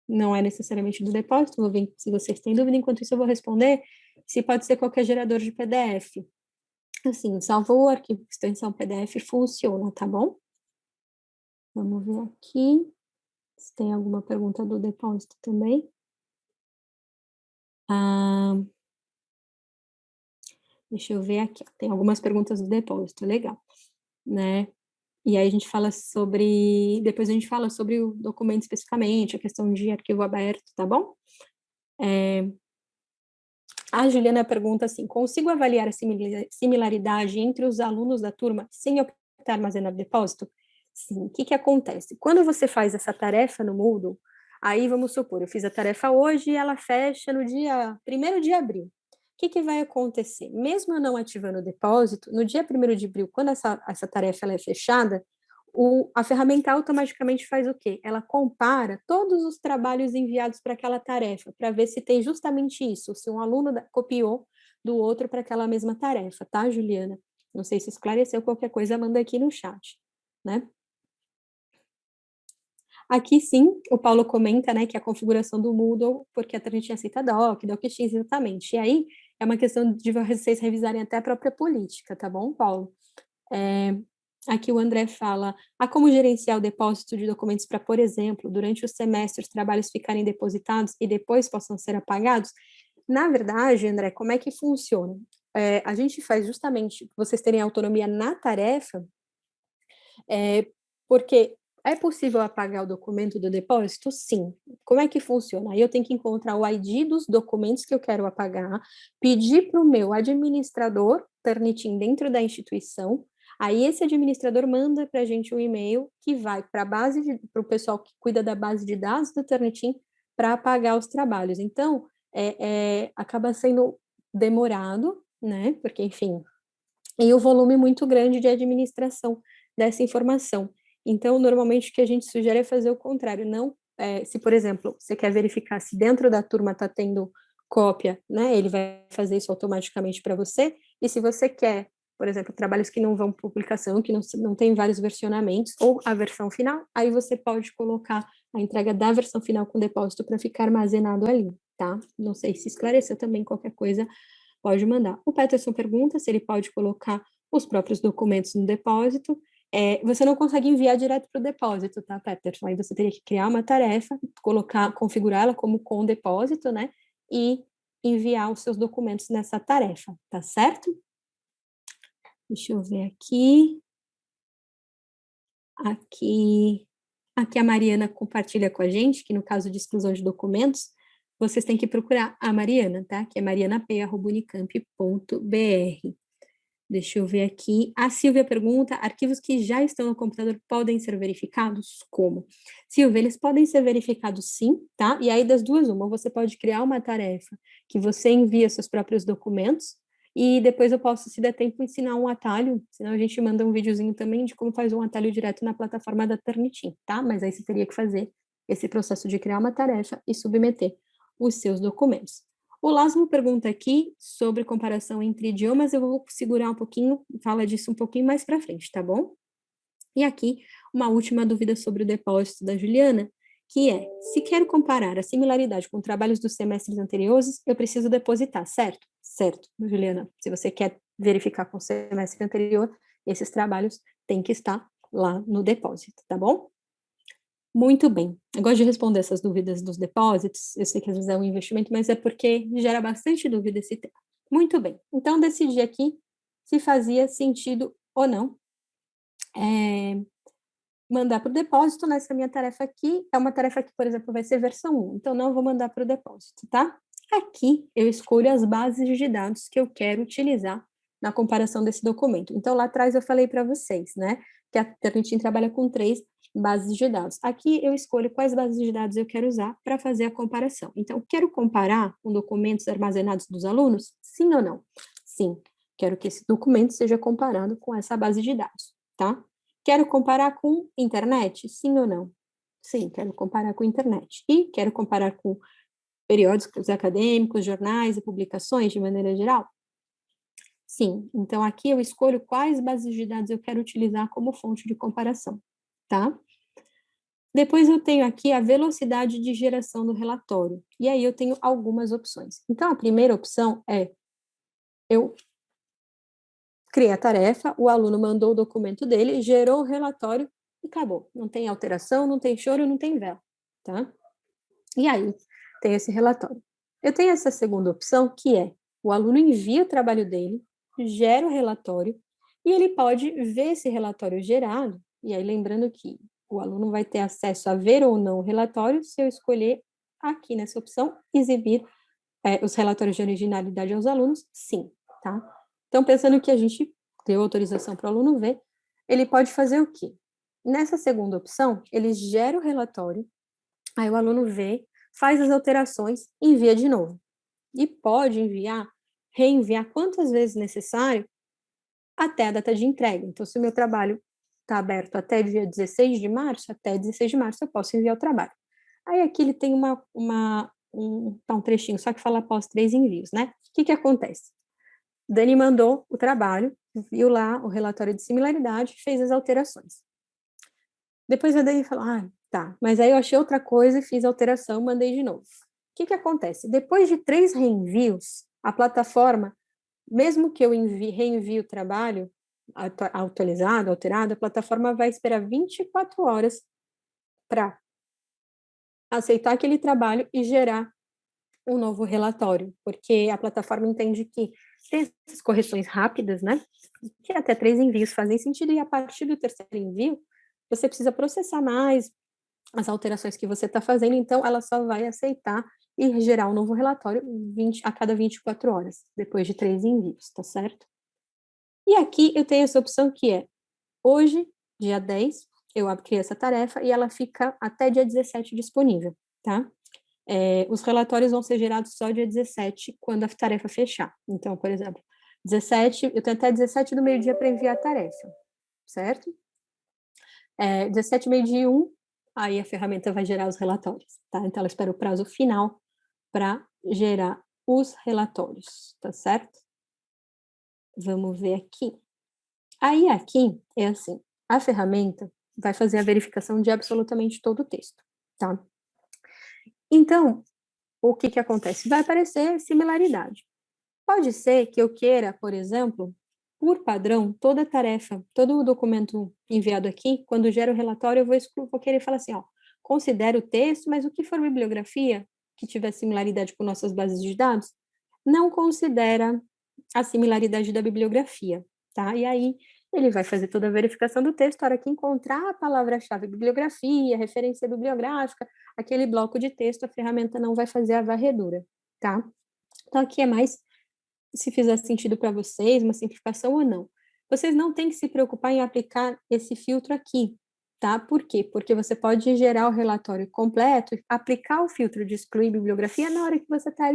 não é necessariamente do depósito, vou ver se vocês têm dúvida, enquanto isso eu vou responder se pode ser qualquer gerador de PDF. Assim, salvou o arquivo extensão PDF, funciona, tá bom? Vamos ver aqui se tem alguma pergunta do depósito também. Deixa eu ver aqui. Tem algumas perguntas do depósito, legal, né? E aí a gente fala sobre... Depois a gente fala sobre o documento especificamente, a questão de arquivo aberto, tá bom? A Juliana pergunta assim, consigo avaliar a similaridade entre os alunos da turma sem optar armazenar depósito? Sim. O que acontece? Quando você faz essa tarefa no Moodle, aí vamos supor, eu fiz a tarefa hoje e ela fecha no dia 1º de abril. O que vai acontecer? Mesmo eu não ativando o depósito, no dia 1º de abril, quando essa tarefa ela é fechada, a ferramenta automaticamente faz o quê? Ela compara todos os trabalhos enviados para aquela tarefa, para ver se tem justamente isso, se um aluno copiou do outro para aquela mesma tarefa, tá, Juliana? Não sei se esclareceu, qualquer coisa manda aqui no chat, né? Aqui sim, o Paulo comenta, né, que a configuração do Moodle, porque a gente aceita DocX, exatamente. E aí é uma questão de vocês revisarem até a própria política, tá bom, Paulo? Aqui o André fala, há como gerenciar o depósito de documentos para, por exemplo, durante o semestre os trabalhos ficarem depositados e depois possam ser apagados? Na verdade, André, como é que funciona? A gente faz justamente vocês terem autonomia na tarefa, porque é possível apagar o documento do depósito? Sim. Como é que funciona? Aí eu tenho que encontrar o ID dos documentos que eu quero apagar, pedir para o meu administrador Turnitin dentro da instituição. Aí esse administrador manda para a gente um e-mail que vai para o pessoal que cuida da base de dados do Turnitin para apagar os trabalhos. Então, acaba sendo demorado, né? Porque, enfim, e o volume muito grande de administração dessa informação. Então, normalmente, o que a gente sugere é fazer o contrário. Não, se, por exemplo, você quer verificar se dentro da turma está tendo cópia, né? Ele vai fazer isso automaticamente para você. E se você quer, por exemplo, trabalhos que não vão para publicação, que não tem vários versionamentos, ou a versão final, aí você pode colocar a entrega da versão final com depósito para ficar armazenado ali, tá? Não sei se esclareceu também, qualquer coisa pode mandar. O Peterson pergunta se ele pode colocar os próprios documentos no depósito. Você não consegue enviar direto para o depósito, tá, Peterson? Aí você teria que criar uma tarefa, configurá-la como com depósito, né? E enviar os seus documentos nessa tarefa, tá certo? Deixa eu ver aqui. Aqui a Mariana compartilha com a gente que no caso de exclusão de documentos, vocês têm que procurar a Mariana, tá? Que é marianap@unicamp.br. Deixa eu ver aqui. A Silvia pergunta: arquivos que já estão no computador podem ser verificados? Como? Silvia, eles podem ser verificados sim, tá? E aí, das duas, uma, você pode criar uma tarefa que você envia seus próprios documentos, e depois eu posso, se der tempo, ensinar um atalho, senão a gente manda um videozinho também de como faz um atalho direto na plataforma da Turnitin, tá? Mas aí você teria que fazer esse processo de criar uma tarefa e submeter os seus documentos. O Lasmo pergunta aqui sobre comparação entre idiomas, eu vou segurar um pouquinho, fala disso um pouquinho mais para frente, tá bom? E aqui, uma última dúvida sobre o depósito da Juliana, que é, se quero comparar a similaridade com trabalhos dos semestres anteriores, eu preciso depositar, certo? Certo, Juliana, se você quer verificar com o semestre anterior, esses trabalhos têm que estar lá no depósito, tá bom? Muito bem. Eu gosto de responder essas dúvidas dos depósitos. Eu sei que às vezes é um investimento, mas é porque gera bastante dúvida esse tema. Muito bem. Então, decidi aqui se fazia sentido ou não mandar para o depósito. Nessa minha tarefa aqui, é uma tarefa que, por exemplo, vai ser versão 1. Então, não vou mandar para o depósito, tá? Aqui, eu escolho as bases de dados que eu quero utilizar na comparação desse documento. Então, lá atrás eu falei para vocês, né? Que a Turnitin trabalha com 3 bases de dados. Aqui eu escolho quais bases de dados eu quero usar para fazer a comparação. Então, quero comparar com documentos armazenados dos alunos? Sim ou não? Sim. Quero que esse documento seja comparado com essa base de dados, tá? Quero comparar com internet? Sim ou não? Sim, quero comparar com internet. E quero comparar com periódicos acadêmicos, jornais e publicações de maneira geral? Sim, então aqui eu escolho quais bases de dados eu quero utilizar como fonte de comparação, tá? Depois eu tenho aqui a velocidade de geração do relatório, e aí eu tenho algumas opções. Então, a primeira opção é, eu criei a tarefa, o aluno mandou o documento dele, gerou o relatório e acabou. Não tem alteração, não tem choro, não tem vela, tá? E aí, tem esse relatório. Eu tenho essa segunda opção, que é, o aluno envia o trabalho dele, gera o relatório, e ele pode ver esse relatório gerado, e aí lembrando que o aluno vai ter acesso a ver ou não o relatório, se eu escolher aqui nessa opção, exibir os relatórios de originalidade aos alunos, sim, tá? Então, pensando que a gente deu autorização para o aluno ver, ele pode fazer o quê? Nessa segunda opção, ele gera o relatório, aí o aluno vê, faz as alterações e envia de novo. E pode reenviar quantas vezes necessário até a data de entrega. Então, se o meu trabalho está aberto até dia 16 de março, até 16 de março eu posso enviar o trabalho. Aí aqui ele tem um trechinho, só que fala após 3 envios, né? O que acontece? Dani mandou o trabalho, viu lá o relatório de similaridade, fez as alterações. Depois a Dani falou, Tá, mas aí eu achei outra coisa e fiz alteração, mandei de novo. O que acontece? Depois de 3 reenvios, a plataforma, mesmo que eu reenvie o trabalho atualizado, alterado, a plataforma vai esperar 24 horas para aceitar aquele trabalho e gerar um novo relatório, porque a plataforma entende que tem essas correções rápidas, né? Que até 3 envios fazem sentido, e a partir do terceiro envio, você precisa processar mais as alterações que você está fazendo, então ela só vai aceitar e gerar um novo relatório a cada 24 horas, depois de 3 envios, tá certo? E aqui eu tenho essa opção que é, hoje, dia 10, eu abri essa tarefa e ela fica até dia 17 disponível, tá? Os relatórios vão ser gerados só dia 17, quando a tarefa fechar. Então, por exemplo, 17, eu tenho até 17 do meio-dia para enviar a tarefa, certo? 17, meio-dia e 1, aí a ferramenta vai gerar os relatórios, tá? Então, ela espera o prazo final para gerar os relatórios, tá certo? Vamos ver aqui. Aí, aqui, é assim, a ferramenta vai fazer a verificação de absolutamente todo o texto, tá? Então, o que acontece? Vai aparecer similaridade. Pode ser que eu queira, por exemplo, por padrão, toda tarefa, todo o documento enviado aqui, quando gera o relatório, eu vou querer falar assim, ó, considera o texto, mas o que for bibliografia, que tiver similaridade com nossas bases de dados, não considera a similaridade da bibliografia, tá? E aí, ele vai fazer toda a verificação do texto, a hora que encontrar a palavra-chave bibliografia, referência bibliográfica, aquele bloco de texto, a ferramenta não vai fazer a varredura, tá? Então, aqui é mais se fizer sentido para vocês, uma simplificação ou não. Vocês não têm que se preocupar em aplicar esse filtro aqui, tá? Por quê? Porque você pode gerar o relatório completo, aplicar o filtro de excluir bibliografia na hora que você está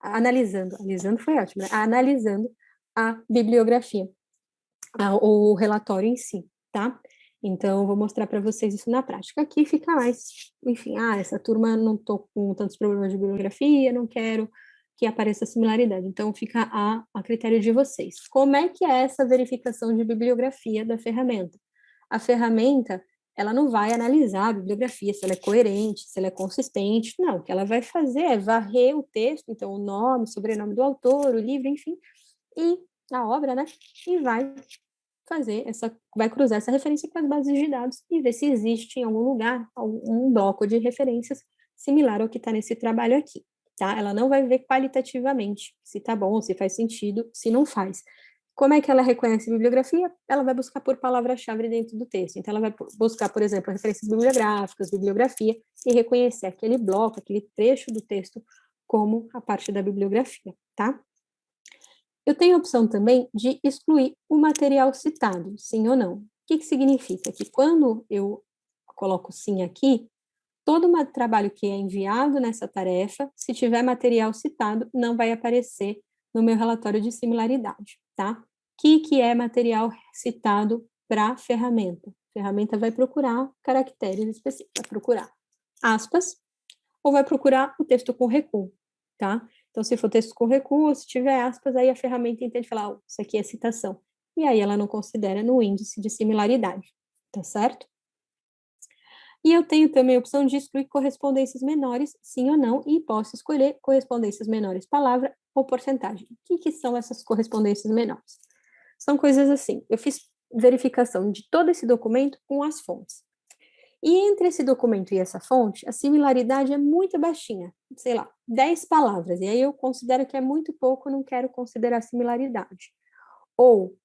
analisando foi ótimo, né? Analisando a bibliografia, o relatório em si, tá? Então, eu vou mostrar para vocês isso na prática. Aqui fica mais, enfim, essa turma não estou com tantos problemas de bibliografia, não quero que apareça similaridade. Então, fica a critério de vocês. Como é que é essa verificação de bibliografia da ferramenta? A ferramenta, ela não vai analisar a bibliografia, se ela é coerente, se ela é consistente, não. O que ela vai fazer é varrer o texto, então o nome, sobrenome do autor, o livro, enfim, e a obra, né? E vai cruzar essa referência com as bases de dados e ver se existe em algum lugar um bloco de referências similar ao que está nesse trabalho aqui, tá? Ela não vai ver qualitativamente se tá bom, se faz sentido, se não faz. Como é que ela reconhece bibliografia? Ela vai buscar por palavra-chave dentro do texto. Então, ela vai buscar, por exemplo, referências bibliográficas, bibliografia, e reconhecer aquele bloco, aquele trecho do texto como a parte da bibliografia, tá? Eu tenho a opção também de excluir o material citado, sim ou não. O que significa? Que quando eu coloco sim aqui, todo o trabalho que é enviado nessa tarefa, se tiver material citado, não vai aparecer no meu relatório de similaridade, tá? O que é material citado para a ferramenta? A ferramenta vai procurar caracteres específicos, vai procurar aspas, ou vai procurar o texto com recuo, tá? Então, se for texto com recuo, se tiver aspas, aí a ferramenta entende falar, isso aqui é citação. E aí ela não considera no índice de similaridade, tá certo? E eu tenho também a opção de excluir correspondências menores, sim ou não, e posso escolher correspondências menores, palavra ou porcentagem. O que são essas correspondências menores? São coisas assim, eu fiz verificação de todo esse documento com as fontes. E entre esse documento e essa fonte, a similaridade é muito baixinha, sei lá, 10 palavras, e aí eu considero que é muito pouco, não quero considerar similaridade. Ou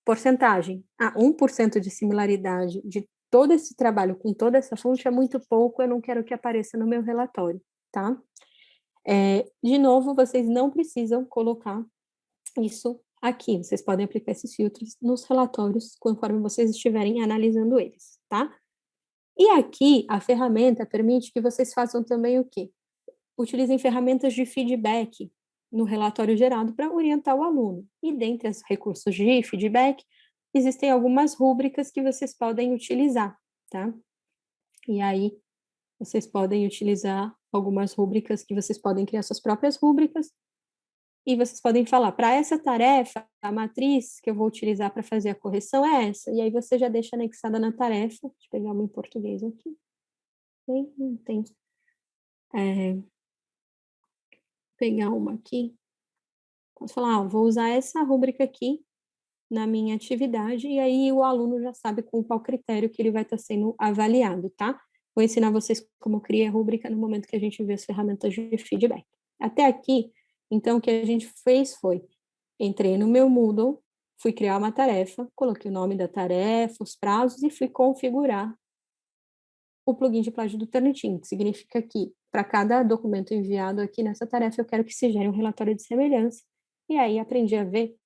porcentagem, 1% de similaridade de todo esse trabalho com toda essa fonte é muito pouco, eu não quero que apareça no meu relatório, tá? De novo, vocês não precisam colocar isso aqui, vocês podem aplicar esses filtros nos relatórios conforme vocês estiverem analisando eles, tá? E aqui, a ferramenta permite que vocês façam também o quê? Utilizem ferramentas de feedback no relatório gerado para orientar o aluno. E dentre os recursos de feedback, existem algumas rúbricas que vocês podem utilizar, tá? E aí, vocês podem utilizar algumas rúbricas que vocês podem criar suas próprias rúbricas e vocês podem falar, para essa tarefa, a matriz que eu vou utilizar para fazer a correção é essa, e aí você já deixa anexada na tarefa, deixa eu pegar uma em português aqui, Ok, não tem. Pegar uma aqui. Posso falar, vou usar essa rúbrica aqui na minha atividade, e aí o aluno já sabe com qual critério que ele vai estar sendo avaliado, tá? Vou ensinar vocês como criar a rúbrica no momento que a gente vê as ferramentas de feedback. Até aqui, então, o que a gente fez foi, entrei no meu Moodle, fui criar uma tarefa, coloquei o nome da tarefa, os prazos e fui configurar o plugin de plágio do Turnitin, que significa que para cada documento enviado aqui nessa tarefa, eu quero que se gere um relatório de semelhança, e aí aprendi a ver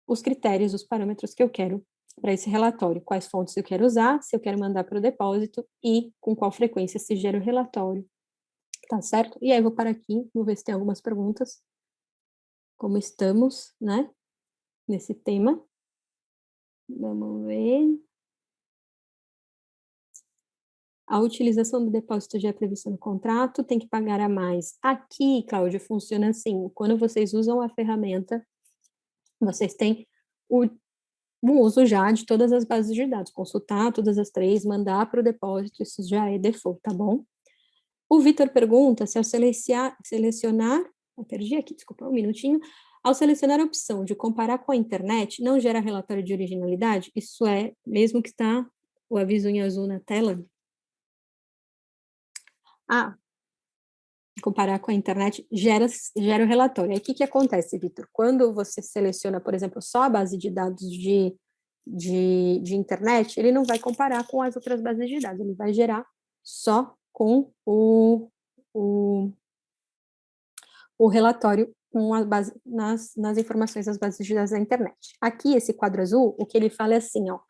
os critérios, os parâmetros que eu quero para esse relatório, quais fontes eu quero usar, se eu quero mandar para o depósito e com qual frequência se gera o relatório, tá certo? E aí eu vou parar aqui, vou ver se tem algumas perguntas, como estamos, né, nesse tema. Vamos ver. A utilização do depósito já é prevista no contrato, tem que pagar a mais. Aqui, Cláudia, funciona assim, quando vocês usam a ferramenta, vocês têm o uso já de todas as bases de dados, consultar todas as 3, mandar para o depósito, isso já é default, tá bom? O Vitor pergunta se ao selecionar, eu perdi aqui, desculpa, um minutinho, ao selecionar a opção de comparar com a internet, não gera relatório de originalidade? Isso é, mesmo que está o aviso em azul na tela? Ah, comparar com a internet gera o relatório. Aí o que acontece, Vitor? Quando você seleciona, por exemplo, só a base de dados de internet, ele não vai comparar com as outras bases de dados, ele vai gerar só com o relatório com a base, nas informações das bases de dados da internet. Aqui, esse quadro azul, o que ele fala é assim, ó,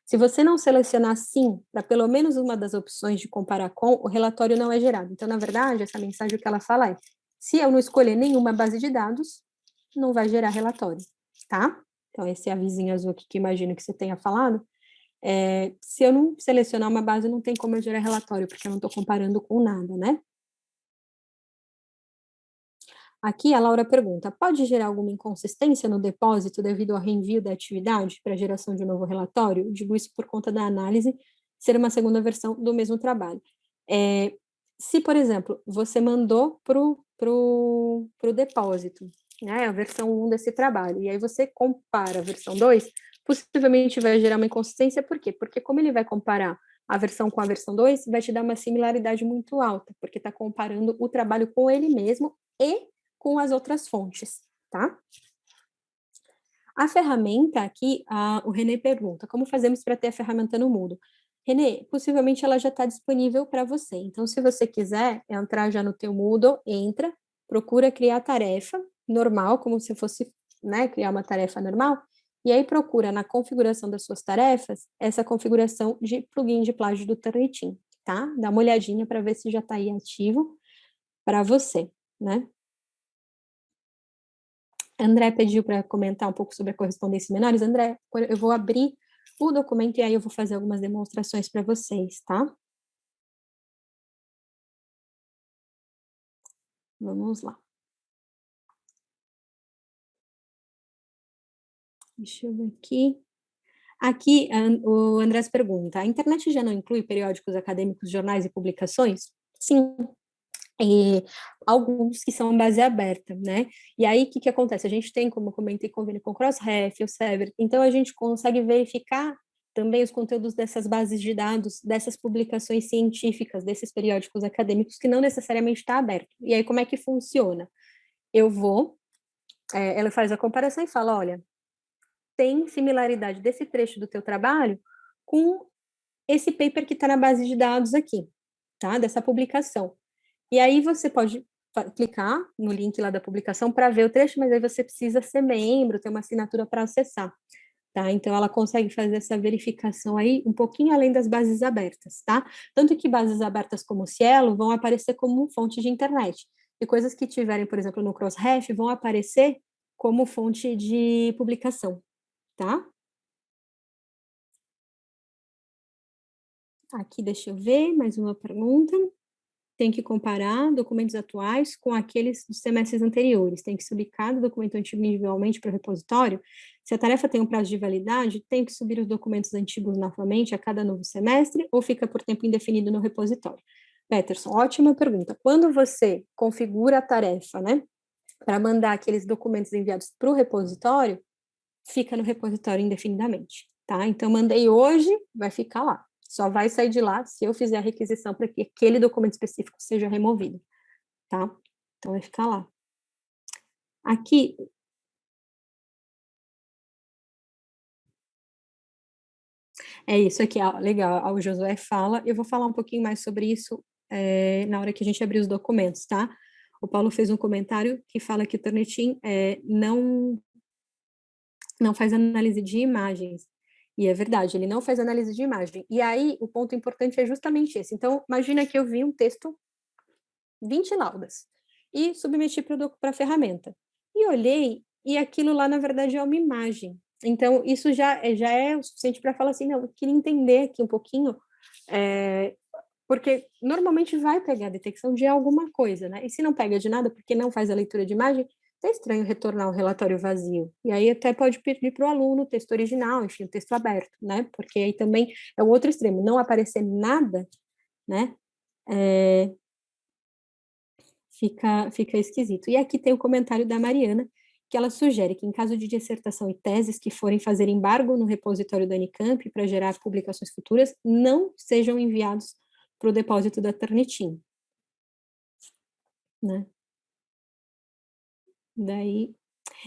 se você não selecionar sim para pelo menos uma das opções de comparar com, o relatório não é gerado. Então, na verdade, essa mensagem que ela fala é, se eu não escolher nenhuma base de dados, não vai gerar relatório, tá? Então, esse avisinho azul aqui que imagino que você tenha falado, se eu não selecionar uma base, não tem como eu gerar relatório, porque eu não estou comparando com nada, né? Aqui a Laura pergunta, pode gerar alguma inconsistência no depósito devido ao reenvio da atividade para a geração de um novo relatório? Digo isso por conta da análise ser uma segunda versão do mesmo trabalho. Se, por exemplo, você mandou pro depósito, né, a versão 1 desse trabalho, e aí você compara a versão 2, possivelmente vai gerar uma inconsistência, por quê? Porque como ele vai comparar a versão com a versão 2, vai te dar uma similaridade muito alta, porque está comparando o trabalho com ele mesmo e com as outras fontes, tá? A ferramenta aqui, o Renê pergunta, como fazemos para ter a ferramenta no Moodle? Renê, possivelmente ela já está disponível para você, então se você quiser entrar já no teu Moodle, entra, procura criar tarefa normal, como se fosse, né, criar uma tarefa normal, e aí procura na configuração das suas tarefas, essa configuração de plugin de plágio do Turnitin, tá? Dá uma olhadinha para ver se já está aí ativo para você, né? André pediu para comentar um pouco sobre a correspondência em menores. André, eu vou abrir o documento e aí eu vou fazer algumas demonstrações para vocês, tá? Vamos lá. Deixa eu ver aqui. Aqui, o Andrés pergunta, a internet já não inclui periódicos acadêmicos, jornais e publicações? Sim, e alguns que são base aberta, né? E aí, o que acontece? A gente tem, como eu comentei, convênio com o Crossref, o Sever, então a gente consegue verificar também os conteúdos dessas bases de dados, dessas publicações científicas, desses periódicos acadêmicos, que não necessariamente está aberto. E aí, como é que funciona? Eu vou, ela faz a comparação e fala, olha, tem similaridade desse trecho do teu trabalho com esse paper que está na base de dados aqui, tá? Dessa publicação. E aí você pode clicar no link lá da publicação para ver o trecho, mas aí você precisa ser membro, ter uma assinatura para acessar, tá? Então ela consegue fazer essa verificação aí um pouquinho além das bases abertas, tá? Tanto que bases abertas como o Cielo vão aparecer como fonte de internet. E coisas que tiverem, por exemplo, no Crossref vão aparecer como fonte de publicação, tá? Aqui, deixa eu ver, mais uma pergunta. Tem que comparar documentos atuais com aqueles dos semestres anteriores. Tem que subir cada documento antigo individualmente para o repositório. Se a tarefa tem um prazo de validade, tem que subir os documentos antigos novamente a cada novo semestre ou fica por tempo indefinido no repositório? Peterson, ótima pergunta. Quando você configura a tarefa, né, para mandar aqueles documentos enviados para o repositório, fica no repositório indefinidamente, tá? Então, mandei hoje, vai ficar lá. Só vai sair de lá se eu fizer a requisição para que aquele documento específico seja removido, tá? Então, vai ficar lá. Aqui, é isso aqui, ó, legal, o Josué fala, eu vou falar um pouquinho mais sobre isso na hora que a gente abrir os documentos, tá? O Paulo fez um comentário que fala que o Turnitin não faz análise de imagens, e é verdade, ele não faz análise de imagem, e aí o ponto importante é justamente esse. Então, imagina que eu vi um texto, 20 laudas, e submeti para a ferramenta, e olhei, e aquilo lá, na verdade, é uma imagem. Então, isso já é o suficiente para falar assim, não, eu queria entender aqui um pouquinho, porque normalmente vai pegar a detecção de alguma coisa, né? E se não pega de nada, porque não faz a leitura de imagem, é estranho retornar um relatório vazio. E aí até pode pedir para o aluno o texto original, enfim, o texto aberto, né? Porque aí também é o outro extremo, não aparecer nada, né? Fica esquisito. E aqui tem o comentário da Mariana, que ela sugere que, em caso de dissertação e teses que forem fazer embargo no repositório da Unicamp para gerar publicações futuras, não sejam enviados para o depósito da Turnitin, né?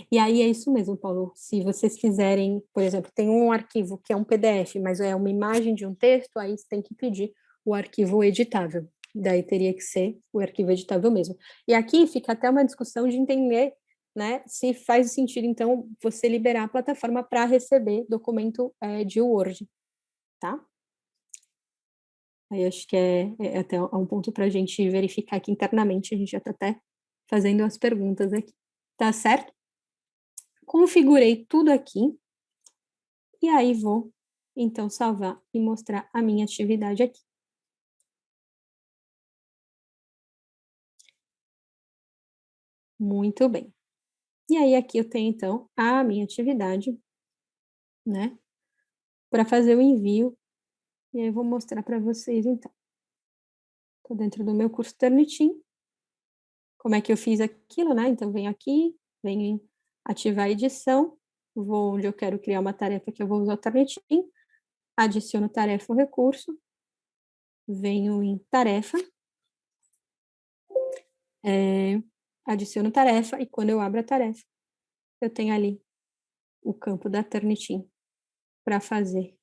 E aí é isso mesmo, Paulo. Se vocês quiserem, por exemplo, tem um arquivo que é um PDF, mas é uma imagem de um texto, aí você tem que pedir o arquivo editável. Daí teria que ser o arquivo editável mesmo. E aqui fica até uma discussão de entender, né, se faz sentido, então, você liberar a plataforma para receber documento de Word, tá? Aí acho que é até um ponto para a gente verificar aqui internamente, a gente já está até fazendo as perguntas aqui. Tá certo? Configurei tudo aqui, e aí vou, então, salvar e mostrar a minha atividade aqui. Muito bem. E aí aqui eu tenho, então, a minha atividade, né, para fazer o envio, e aí eu vou mostrar para vocês, então. Estou dentro do meu curso Turnitin, como é que eu fiz aquilo, né, então venho aqui, venho em ativar a edição, vou onde eu quero criar uma tarefa que eu vou usar o Turnitin, adiciono tarefa ou recurso, venho em tarefa, adiciono tarefa, e quando eu abro a tarefa, eu tenho ali o campo da Turnitin para fazer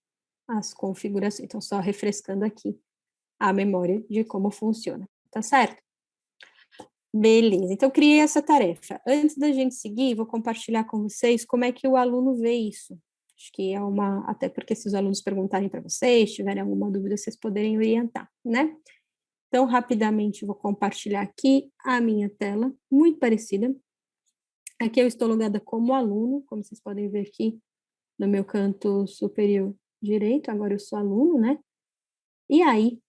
as configurações. Então, só refrescando aqui a memória de como funciona, tá certo? Beleza, então criei essa tarefa. Antes da gente seguir, vou compartilhar com vocês como é que o aluno vê isso. Acho que é até porque se os alunos perguntarem para vocês, tiverem alguma dúvida, vocês poderem orientar, né? Então, rapidamente, vou compartilhar aqui a minha tela, muito parecida. Aqui eu estou logada como aluno, como vocês podem ver aqui no meu canto superior direito, agora eu sou aluno, né? E aí,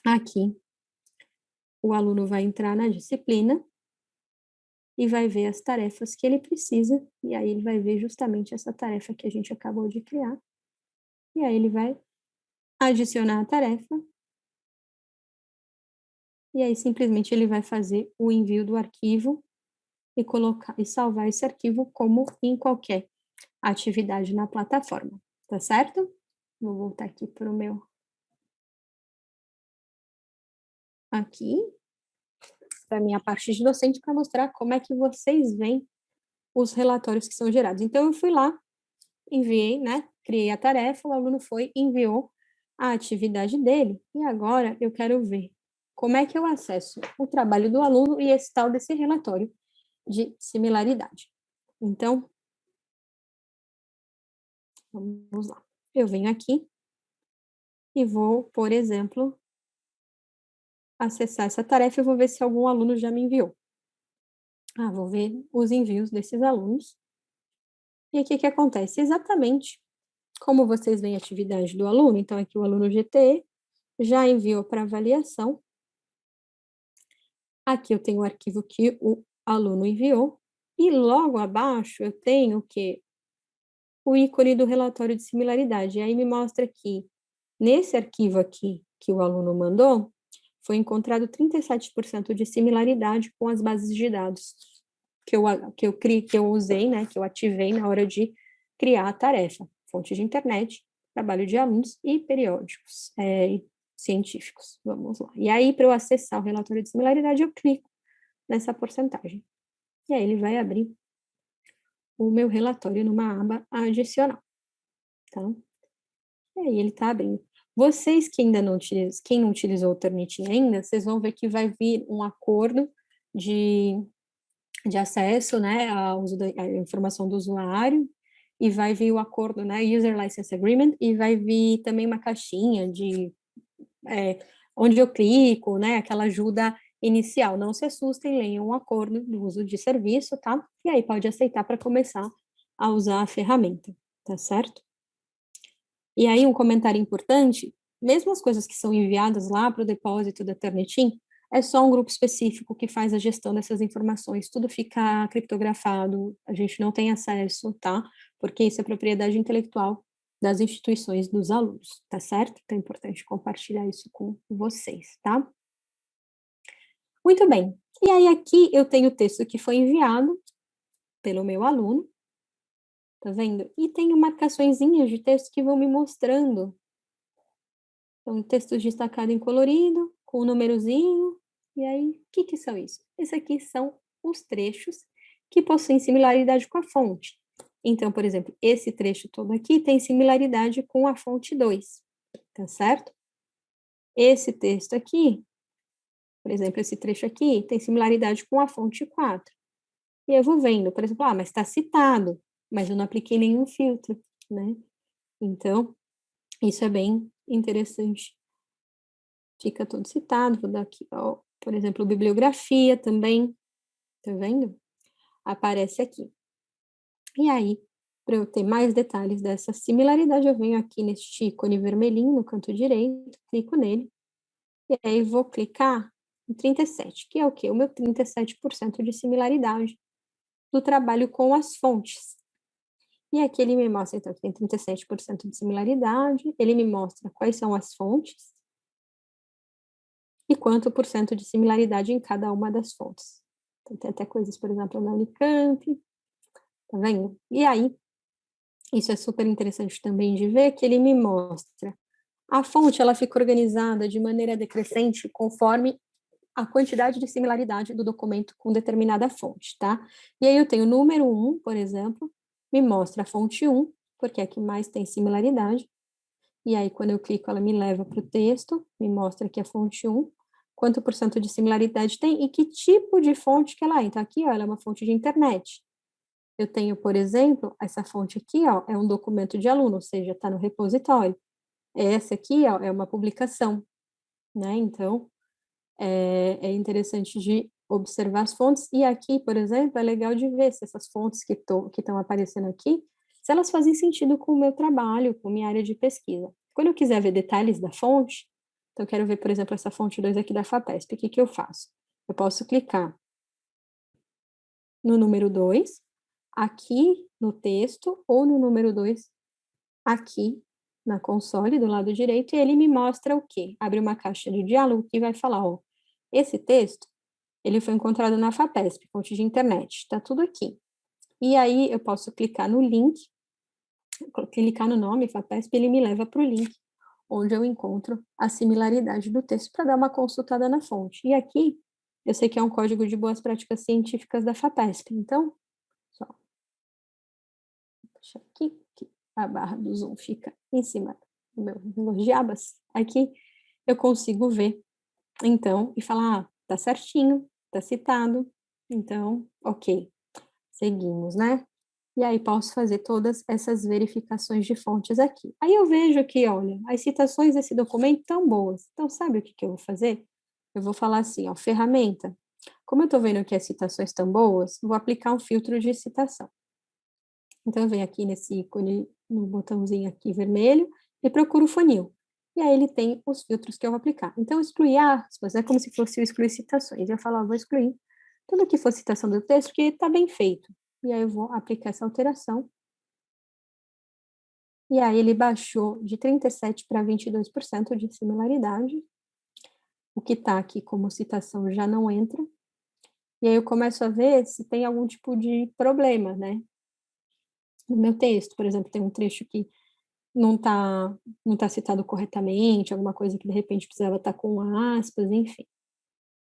aqui, o aluno vai entrar na disciplina e vai ver as tarefas que ele precisa, e aí ele vai ver justamente essa tarefa que a gente acabou de criar. E aí ele vai adicionar a tarefa, e aí simplesmente ele vai fazer o envio do arquivo e colocar e salvar esse arquivo como em qualquer atividade na plataforma, tá certo? Vou voltar aqui para o meu aqui, para a minha parte de docente, para mostrar como é que vocês veem os relatórios que são gerados. Então, eu fui lá, enviei, né? Criei a tarefa, o aluno foi, enviou a atividade dele, e agora eu quero ver como é que eu acesso o trabalho do aluno e esse tal desse relatório de similaridade. Então, vamos lá. Eu venho aqui e vou, por exemplo, acessar essa tarefa e vou ver se algum aluno já me enviou. Vou ver os envios desses alunos. E aqui o que acontece? Exatamente como vocês veem a atividade do aluno, então aqui o aluno GTE já enviou para avaliação. Aqui eu tenho o arquivo que o aluno enviou, E logo abaixo eu tenho o quê? O ícone do relatório de similaridade. E aí me mostra que nesse arquivo aqui que o aluno mandou, foi encontrado 37% de similaridade com as bases de dados que eu usei, né, que eu ativei na hora de criar a tarefa. Fonte de internet, trabalho de alunos e periódicos científicos. Vamos lá. E aí, para eu acessar o relatório de similaridade, eu clico nessa porcentagem. E aí ele vai abrir o meu relatório numa aba adicional, tá? E aí ele está abrindo. Vocês que ainda não utilizam, quem não utilizou o Turnitin ainda, vocês vão ver que vai vir um acordo de acesso, né, à informação do usuário, e vai vir o acordo, né, User License Agreement, e vai vir também uma caixinha onde eu clico, né, aquela ajuda inicial. Não se assustem, leiam um acordo do uso de serviço, tá? E aí pode aceitar para começar a usar a ferramenta, tá certo? E aí um comentário importante, mesmo as coisas que são enviadas lá para o depósito da Turnitin, é só um grupo específico que faz a gestão dessas informações, tudo fica criptografado, a gente não tem acesso, tá? Porque isso é propriedade intelectual das instituições dos alunos, tá certo? Então é importante compartilhar isso com vocês, tá? Muito bem. E aí aqui eu tenho o texto que foi enviado pelo meu aluno, tá vendo? E tenho marcaçõezinhas de texto que vão me mostrando. Então, textos destacados em colorido, com um númerozinho. E aí, o que são isso? Esses aqui são os trechos que possuem similaridade com a fonte. Então, por exemplo, esse trecho todo aqui tem similaridade com a fonte 2, tá certo? Esse texto aqui, por exemplo, esse trecho aqui, tem similaridade com a fonte 4. E eu vou vendo, por exemplo, mas está citado, mas eu não apliquei nenhum filtro, né? Então, isso é bem interessante. Fica todo citado, vou dar aqui, ó, por exemplo, bibliografia também, tá vendo? Aparece aqui. E aí, para eu ter mais detalhes dessa similaridade, eu venho aqui neste ícone vermelhinho no canto direito, clico nele, e aí vou clicar em 37, que é o quê? O meu 37% de similaridade do trabalho com as fontes. E aqui ele me mostra, então, que tem 37% de similaridade, ele me mostra quais são as fontes e quanto por cento de similaridade em cada uma das fontes. Então, tem até coisas, por exemplo, na Unicamp, tá vendo? E aí, isso é super interessante também de ver, que ele me mostra. A fonte, ela fica organizada de maneira decrescente conforme a quantidade de similaridade do documento com determinada fonte, tá? E aí eu tenho o número 1, por exemplo, me mostra a fonte 1, porque é a que mais tem similaridade. E aí, quando eu clico, ela me leva para o texto, me mostra aqui a fonte 1, quanto por cento de similaridade tem e que tipo de fonte que ela é. Então, aqui, ó, ela é uma fonte de internet. Eu tenho, por exemplo, essa fonte aqui, ó, é um documento de aluno, ou seja, está no repositório. Essa aqui, ó, é uma publicação, né? Então, é interessante de observar as fontes. E aqui, por exemplo, é legal de ver se essas fontes que estão aparecendo aqui, se elas fazem sentido com o meu trabalho, com minha área de pesquisa. Quando eu quiser ver detalhes da fonte, então eu quero ver, por exemplo, essa fonte 2 aqui da FAPESP, o que eu faço? Eu posso clicar no número 2, aqui no texto, ou no número 2, aqui na console, do lado direito, e ele me mostra o quê? Abre uma caixa de diálogo que vai falar, ó, esse texto, ele foi encontrado na FAPESP, fonte de internet, está tudo aqui. E aí eu posso clicar no link, clicar no nome FAPESP, ele me leva para o link, onde eu encontro a similaridade do texto para dar uma consultada na fonte. E aqui, eu sei que é um código de boas práticas científicas da FAPESP, então, só, deixa aqui, a barra do zoom fica em cima do meu de abas, aqui eu consigo ver, então, e falar, tá certinho, tá citado, então, ok, seguimos, né? E aí posso fazer todas essas verificações de fontes aqui. Aí eu vejo que, olha, as citações desse documento estão boas. Então, sabe o que eu vou fazer? Eu vou falar assim, ó, ferramenta. Como eu estou vendo que as citações estão boas, vou aplicar um filtro de citação. Então, eu venho aqui nesse ícone, no botãozinho aqui vermelho, e procuro o funil. E aí ele tem os filtros que eu vou aplicar. Então, excluir aspas é como se fosse eu excluir citações. Eu falo, vou excluir tudo que for citação do texto, que está bem feito. E aí eu vou aplicar essa alteração. E aí ele baixou de 37% para 22% de similaridade. O que está aqui como citação já não entra. E aí eu começo a ver se tem algum tipo de problema, né? No meu texto, por exemplo, tem um trecho que não tá citado corretamente, alguma coisa que de repente precisava estar com aspas, enfim.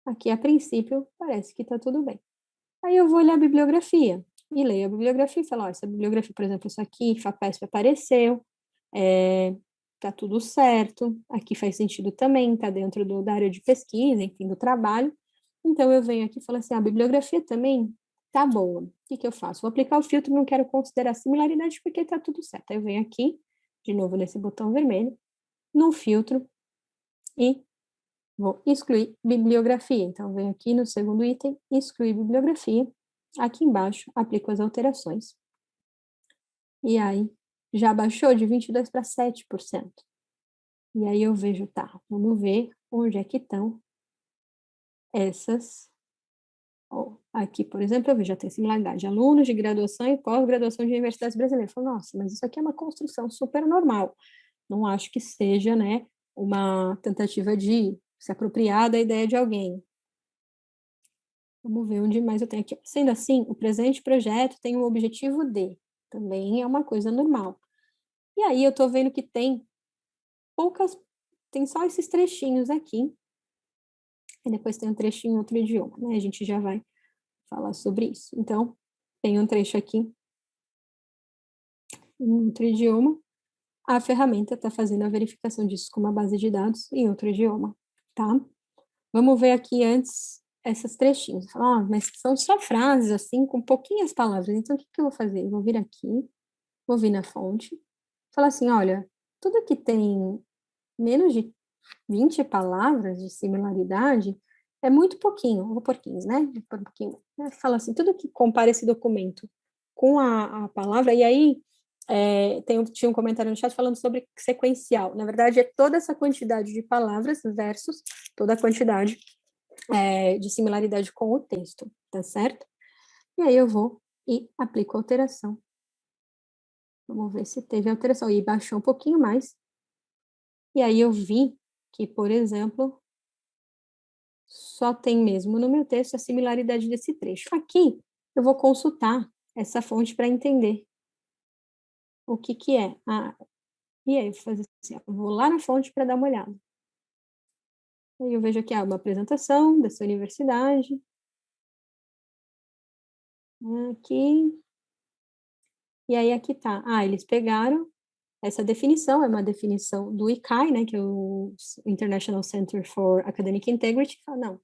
Aqui, a princípio, parece que está tudo bem. Aí eu vou olhar a bibliografia, e leio a bibliografia e falo, ó, essa bibliografia, por exemplo, isso aqui, FAPESP apareceu, tá tudo certo, aqui faz sentido também, tá dentro da área de pesquisa, enfim, do trabalho. Então, eu venho aqui e falo assim, a bibliografia também tá boa. O que que eu faço? Vou aplicar o filtro, não quero considerar similaridade porque tá tudo certo. Aí eu venho aqui, de novo nesse botão vermelho, no filtro, e vou excluir bibliografia. Então, venho aqui no segundo item, excluir bibliografia. Aqui embaixo, aplico as alterações. E aí, já baixou de 22% para 7%. E aí eu vejo, tá, vamos ver onde é que estão essas. Ó, aqui, por exemplo, eu vejo, já tem similaridade. Alunos de graduação e pós-graduação de universidades brasileiras. Eu falo, nossa, mas isso aqui é uma construção super normal. Não acho que seja, né, uma tentativa de se apropriar da ideia de alguém. Vamos ver onde mais eu tenho aqui. Sendo assim, o presente projeto tem o objetivo de. Também é uma coisa normal. E aí eu estou vendo que tem só esses trechinhos aqui. E depois tem um trechinho em outro idioma, né? A gente já vai falar sobre isso. Então, tem um trecho aqui em outro idioma. A ferramenta está fazendo a verificação disso com uma base de dados em outro idioma, tá? Vamos ver aqui antes essas trechinhos. Mas são só frases, assim, com pouquinhas palavras. Então, o que que eu vou fazer? Eu vou vir aqui, vou vir na fonte, falar assim, olha, tudo que tem menos de 20 palavras de similaridade é muito pouquinho, eu vou por 15, né? Vou por um pouquinho. Fala assim, tudo que compara esse documento com a palavra, e aí tinha um comentário no chat falando sobre sequencial. Na verdade, é toda essa quantidade de palavras versus toda a quantidade de similaridade com o texto, tá certo? E aí eu vou e aplico a alteração. Vamos ver se teve alteração. E baixou um pouquinho mais. E aí eu vi que, por exemplo, só tem mesmo no meu texto a similaridade desse trecho. Aqui eu vou consultar essa fonte para entender o que que é. E aí eu vou fazer assim, eu vou lá na fonte para dar uma olhada. Aí eu vejo aqui uma apresentação dessa universidade. Aqui. E aí aqui tá. Eles pegaram essa definição, é uma definição do ICAI, né, que é o International Center for Academic Integrity. Não.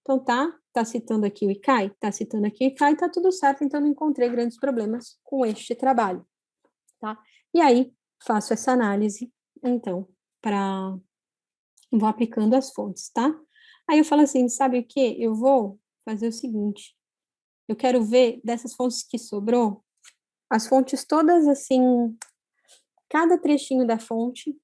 Então tá citando aqui o ICAI, tá citando aqui o ICAI, tá tudo certo, então não encontrei grandes problemas com este trabalho, tá? E aí faço essa análise, então, vou aplicando as fontes, tá? Aí eu falo assim, sabe o quê? Eu vou fazer o seguinte, eu quero ver dessas fontes que sobrou, as fontes todas, assim, cada trechinho da fonte,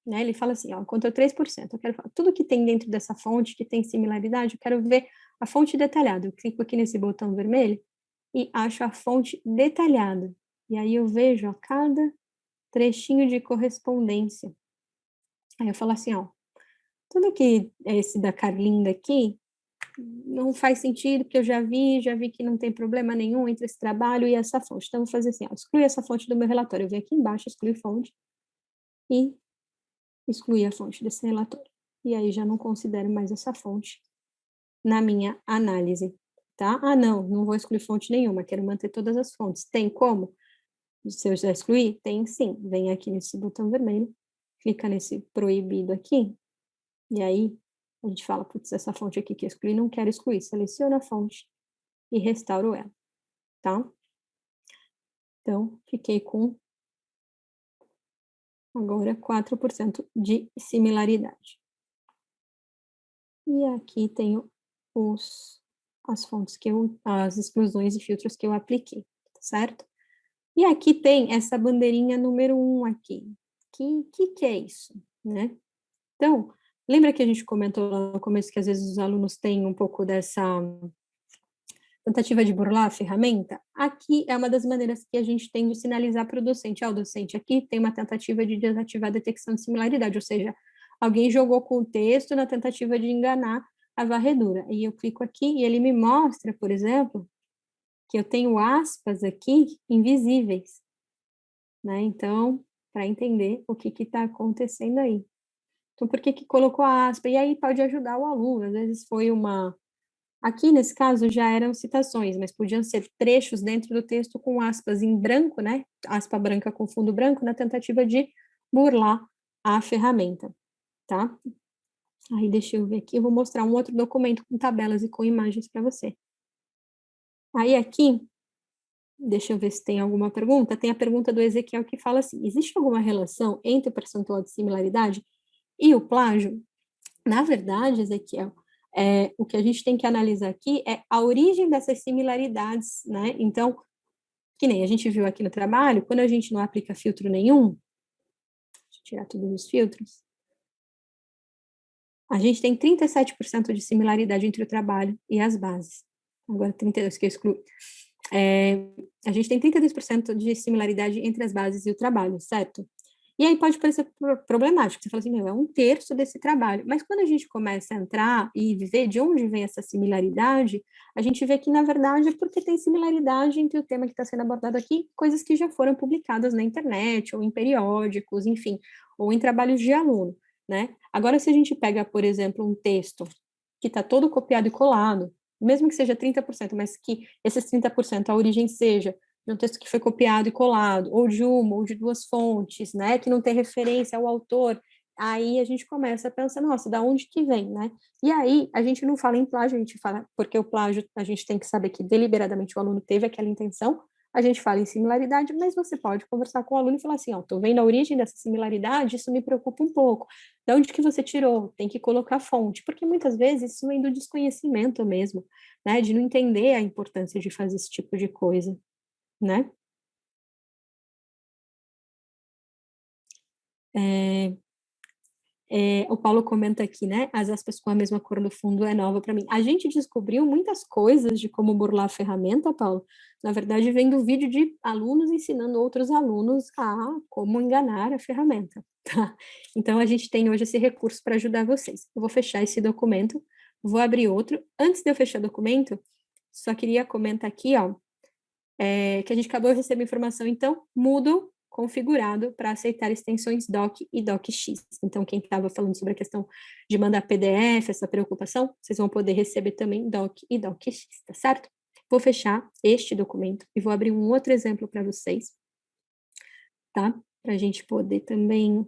né? Ele fala assim, encontrou 3%, eu quero falar, tudo que tem dentro dessa fonte, que tem similaridade, eu quero ver a fonte detalhada. Eu clico aqui nesse botão vermelho e acho a fonte detalhada. E aí eu vejo cada trechinho de correspondência. Aí eu falo assim, tudo que é esse da Carlinda aqui, não faz sentido, porque eu já vi que não tem problema nenhum entre esse trabalho e essa fonte. Então, eu vou fazer assim, exclui essa fonte do meu relatório. Eu venho aqui embaixo, exclui fonte e excluir a fonte desse relatório. E aí já não considero mais essa fonte na minha análise, tá? Não vou excluir fonte nenhuma, quero manter todas as fontes. Tem como? Se eu já excluir? Tem sim. Vem aqui nesse botão vermelho, clica nesse proibido aqui, e aí a gente fala, putz, essa fonte aqui que eu excluí, não quero excluir. Seleciona a fonte e restauro ela, tá? Então, fiquei com agora 4% de similaridade. E aqui tenho as fontes as exclusões e filtros que eu apliquei, certo? E aqui tem essa bandeirinha número 1 aqui. Que é isso, né? Então, lembra que a gente comentou lá no começo que às vezes os alunos têm um pouco tentativa de burlar a ferramenta, aqui é uma das maneiras que a gente tem de sinalizar para o docente. O docente aqui tem uma tentativa de desativar a detecção de similaridade, ou seja, alguém jogou com o texto na tentativa de enganar a varredura. E eu clico aqui e ele me mostra, por exemplo, que eu tenho aspas aqui invisíveis, né? Então, para entender o que está acontecendo aí. Então, por que colocou a aspa? E aí pode ajudar o aluno. Às vezes foi uma... Aqui, nesse caso, já eram citações, mas podiam ser trechos dentro do texto com aspas em branco, né? Aspa branca com fundo branco, na tentativa de burlar a ferramenta, tá? Aí, deixa eu ver aqui, eu vou mostrar um outro documento com tabelas e com imagens para você. Aí, aqui, deixa eu ver se tem alguma pergunta. Tem a pergunta do Ezequiel que fala assim: existe alguma relação entre o percentual de similaridade e o plágio? Na verdade, Ezequiel, o que a gente tem que analisar aqui é a origem dessas similaridades, né? Então, que nem a gente viu aqui no trabalho, quando a gente não aplica filtro nenhum, deixa eu tirar todos os filtros, a gente tem 37% de similaridade entre o trabalho e as bases. Agora, 32% que eu excluí. A gente tem 32% de similaridade entre as bases e o trabalho, certo? E aí pode parecer problemático, você fala assim, meu, é 1/3 desse trabalho, mas quando a gente começa a entrar e ver de onde vem essa similaridade, a gente vê que, na verdade, é porque tem similaridade entre o tema que está sendo abordado aqui, coisas que já foram publicadas na internet, ou em periódicos, enfim, ou em trabalhos de aluno, né? Agora, se a gente pega, por exemplo, um texto que está todo copiado e colado, mesmo que seja 30%, mas que esses 30% a origem seja de um texto que foi copiado e colado, ou de uma, ou de duas fontes, né, que não tem referência ao autor, aí a gente começa a pensar, nossa, da onde que vem, né? E aí a gente não fala em plágio, a gente fala, porque o plágio a gente tem que saber que deliberadamente o aluno teve aquela intenção, a gente fala em similaridade, mas você pode conversar com o aluno e falar assim, ó, tô vendo a origem dessa similaridade, isso me preocupa um pouco. De onde que você tirou? Tem que colocar fonte, porque muitas vezes isso vem do desconhecimento mesmo, né, de não entender a importância de fazer esse tipo de coisa, né? O Paulo comenta aqui, né? As aspas com a mesma cor do fundo é nova para mim. A gente descobriu muitas coisas de como burlar a ferramenta, Paulo. Na verdade, vem do vídeo de alunos ensinando outros alunos a como enganar a ferramenta, tá? Então, a gente tem hoje esse recurso para ajudar vocês. Eu vou fechar esse documento, vou abrir outro. Antes de eu fechar o documento, só queria comentar aqui, ó, que a gente acabou de receber informação, então, Moodle configurado para aceitar extensões doc e docx. Então, quem estava falando sobre a questão de mandar PDF, essa preocupação, vocês vão poder receber também doc e docx, tá certo? Vou fechar este documento e vou abrir um outro exemplo para vocês, tá? Para a gente poder também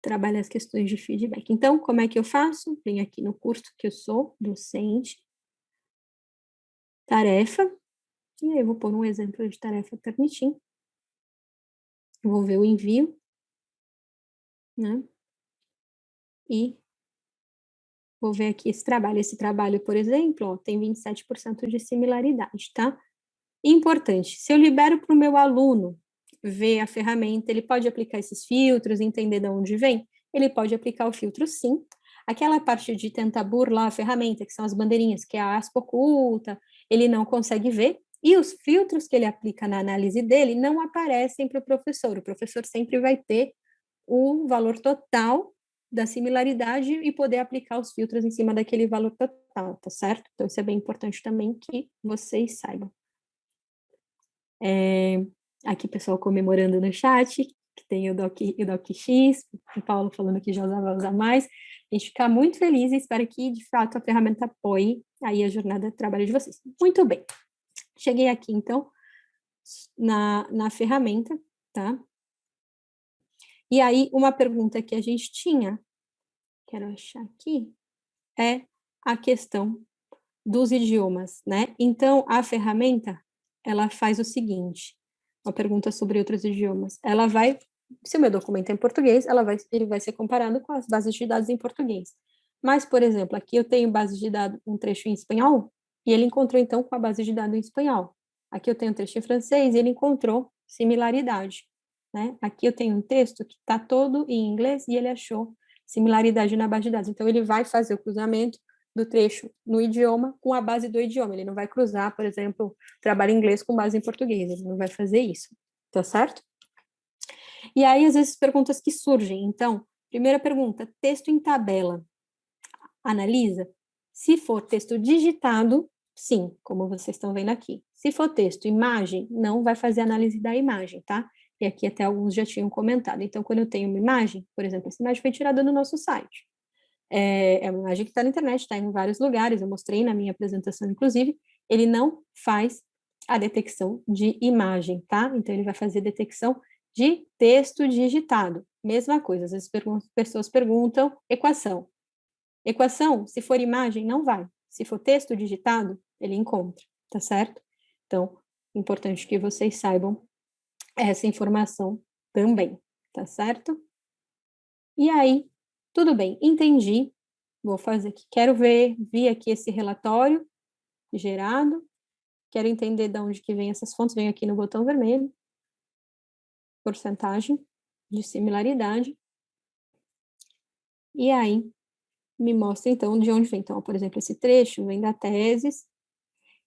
trabalhar as questões de feedback. Então, como é que eu faço? Venho aqui no curso que eu sou docente, tarefa, e aí eu vou pôr um exemplo de tarefa Turnitin. Vou ver o envio, né? E vou ver aqui esse trabalho. Esse trabalho, por exemplo, ó, tem 27% de similaridade, tá? Importante, se eu libero para o meu aluno ver a ferramenta, ele pode aplicar esses filtros, entender de onde vem? Ele pode aplicar o filtro, sim. Aquela parte de tentar burlar a ferramenta, que são as bandeirinhas, que é a aspa oculta, ele não consegue ver, e os filtros que ele aplica na análise dele não aparecem para o professor sempre vai ter o valor total da similaridade e poder aplicar os filtros em cima daquele valor total, tá certo? Então, isso é bem importante também que vocês saibam. Aqui, pessoal comemorando no chat, que tem o DocX, o Paulo falando que já vai usar mais. A gente fica muito feliz e espero que, de fato, a ferramenta apoie aí a jornada de trabalho de vocês. Muito bem. Cheguei aqui, então, na ferramenta, tá? E aí, uma pergunta que a gente tinha, quero achar aqui, é a questão dos idiomas, né? Então, a ferramenta, ela faz o seguinte, uma pergunta sobre outros idiomas. Ela vai, se o meu documento é em português, ele vai ser comparado com as bases de dados em português. Mas, por exemplo, aqui eu tenho base de dados, um trecho em espanhol, e ele encontrou, então, com a base de dados em espanhol. Aqui eu tenho um trecho em francês, e ele encontrou similaridade, né? Aqui eu tenho um texto que está todo em inglês, e ele achou similaridade na base de dados. Então, ele vai fazer o cruzamento do trecho no idioma com a base do idioma. Ele não vai cruzar, por exemplo, trabalho em inglês com base em português. Ele não vai fazer isso, tá certo? E aí, às vezes, perguntas que surgem. Então, primeira pergunta, texto em tabela. Analisa. Se for texto digitado, sim, como vocês estão vendo aqui. Se for texto imagem, não vai fazer análise da imagem, tá? E aqui até alguns já tinham comentado. Então, quando eu tenho uma imagem, por exemplo, essa imagem foi tirada do nosso site. É uma imagem que está na internet, está em vários lugares, eu mostrei na minha apresentação, inclusive, ele não faz a detecção de imagem, tá? Então, ele vai fazer detecção de texto digitado. Mesma coisa, às vezes pessoas perguntam equação. Equação, se for imagem, não vai. Se for texto digitado, ele encontra, tá certo? Então, importante que vocês saibam essa informação também, tá certo? E aí, tudo bem, entendi. Vou fazer aqui. Quero ver, vi aqui esse relatório gerado. Quero entender de onde que vem essas fontes. Venho aqui no botão vermelho. Porcentagem de similaridade. E aí, me mostra, então, de onde vem. Então, por exemplo, esse trecho vem da teses.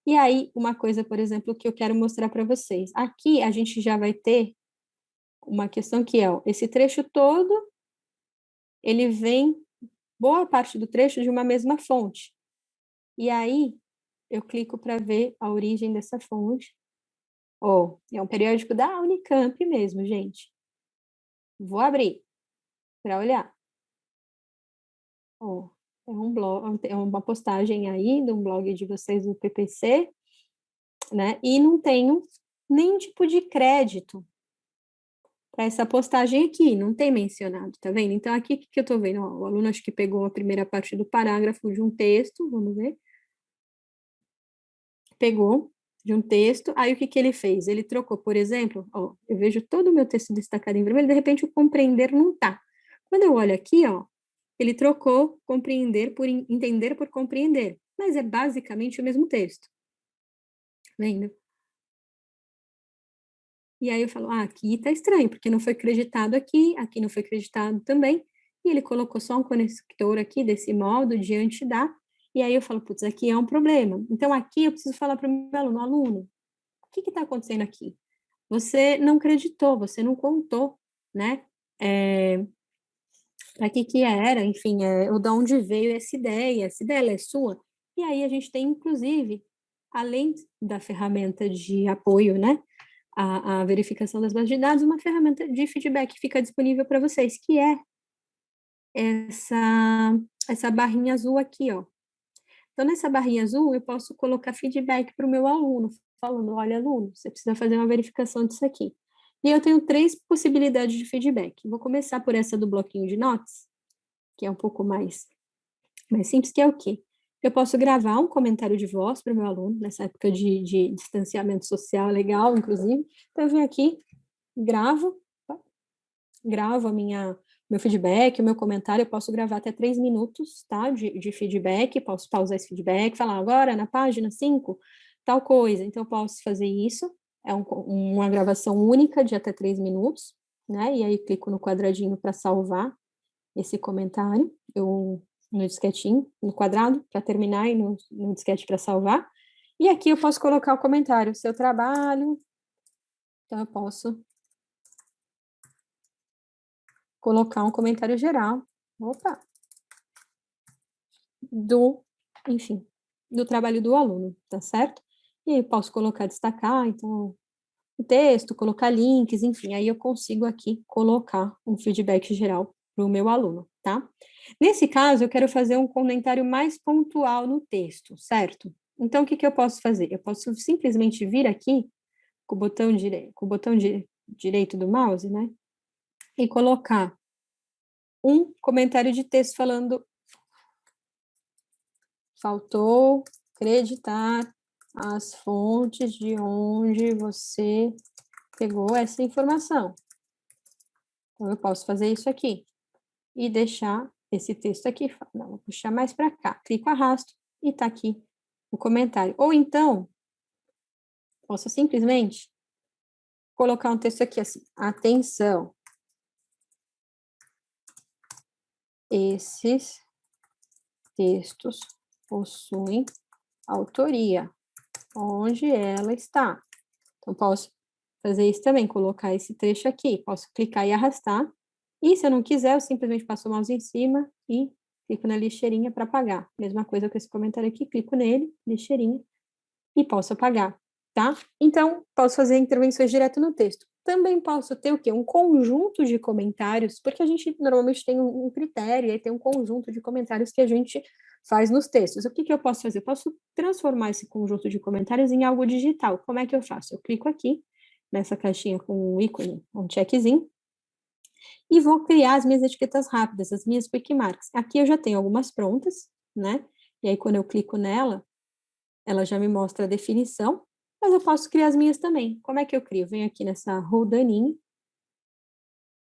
E aí, uma coisa, por exemplo, que eu quero mostrar para vocês. Aqui, a gente já vai ter uma questão que é, ó, esse trecho todo, ele vem, boa parte do trecho, de uma mesma fonte. E aí, eu clico para ver a origem dessa fonte. Ó, é um periódico da Unicamp mesmo, gente. Vou abrir para olhar. Ó, é um blog, é uma postagem aí de um blog de vocês do PPC, né? E não tenho nenhum tipo de crédito para essa postagem aqui, não tem mencionado, tá vendo? Então, aqui o que eu tô vendo? Ó, o aluno acho que pegou a primeira parte do parágrafo de um texto, vamos ver. Pegou de um texto, aí o que que ele fez? Ele trocou, por exemplo, ó, eu vejo todo o meu texto destacado em vermelho, de repente o compreender não tá. Quando eu olho aqui, ó, ele trocou compreender por entender por compreender, mas é basicamente o mesmo texto. Vendo? E aí eu falo, ah, aqui tá estranho, porque não foi acreditado aqui não foi acreditado também, e ele colocou só um conector aqui desse modo diante da, e aí eu falo, putz, aqui é um problema. Então aqui eu preciso falar para o meu aluno, o que está acontecendo aqui? Você não acreditou, você não contou, né? Para que era, enfim, ou de onde veio essa ideia ela é sua. E aí a gente tem, inclusive, além da ferramenta de apoio, né? A verificação das bases de dados, uma ferramenta de feedback que fica disponível para vocês, que é essa barrinha azul aqui, ó. Então, nessa barrinha azul, eu posso colocar feedback para o meu aluno, falando, olha, aluno, você precisa fazer uma verificação disso aqui. E eu tenho 3 possibilidades de feedback. Vou começar por essa do bloquinho de notas, que é um pouco mais simples, que é o quê? Eu posso gravar um comentário de voz para o meu aluno, nessa época de distanciamento social legal, inclusive. Então, eu venho aqui, gravo meu feedback, o meu comentário, eu posso gravar até 3 minutos, tá, de feedback, posso pausar esse feedback, falar agora na página 5, tal coisa, então eu posso fazer isso, é uma gravação única de até 3 minutos, né, e aí clico no quadradinho para salvar esse comentário, no disquetinho, no quadrado, para terminar, e no disquete para salvar, e aqui eu posso colocar o comentário, seu trabalho, então eu posso colocar um comentário geral, opa, enfim, do trabalho do aluno, tá certo? E aí eu posso colocar, destacar, então, o texto, colocar links, enfim, aí eu consigo aqui colocar um feedback geral para o meu aluno, tá? Nesse caso, eu quero fazer um comentário mais pontual no texto, certo? Então, o que que eu posso fazer? Eu posso simplesmente vir aqui com o botão direito do mouse, né? E colocar um comentário de texto falando faltou acreditar as fontes de onde você pegou essa informação. Então, eu posso fazer isso aqui e deixar esse texto aqui. Não, vou puxar mais para cá. Clico, arrasto e está aqui o comentário. Ou então, posso simplesmente colocar um texto aqui assim, atenção, esses textos possuem autoria, onde ela está. Então, posso fazer isso também, colocar esse trecho aqui. Posso clicar e arrastar. E se eu não quiser, eu simplesmente passo o mouse em cima e clico na lixeirinha para apagar. Mesma coisa com esse comentário aqui, clico nele, lixeirinha, e posso apagar, tá? Então, posso fazer intervenções direto no texto. Também posso ter o quê? Um conjunto de comentários, porque a gente normalmente tem um critério, e aí tem um conjunto de comentários que a gente faz nos textos. O que que eu posso fazer? Eu posso transformar esse conjunto de comentários em algo digital. Como é que eu faço? Eu clico aqui, nessa caixinha com um ícone, um checkzinho, e vou criar as minhas etiquetas rápidas, as minhas quick marks. Aqui eu já tenho algumas prontas, né? E aí, quando eu clico nela, ela já me mostra a definição, mas eu posso criar as minhas também. Como é que eu crio? Venho aqui nessa roldaninha,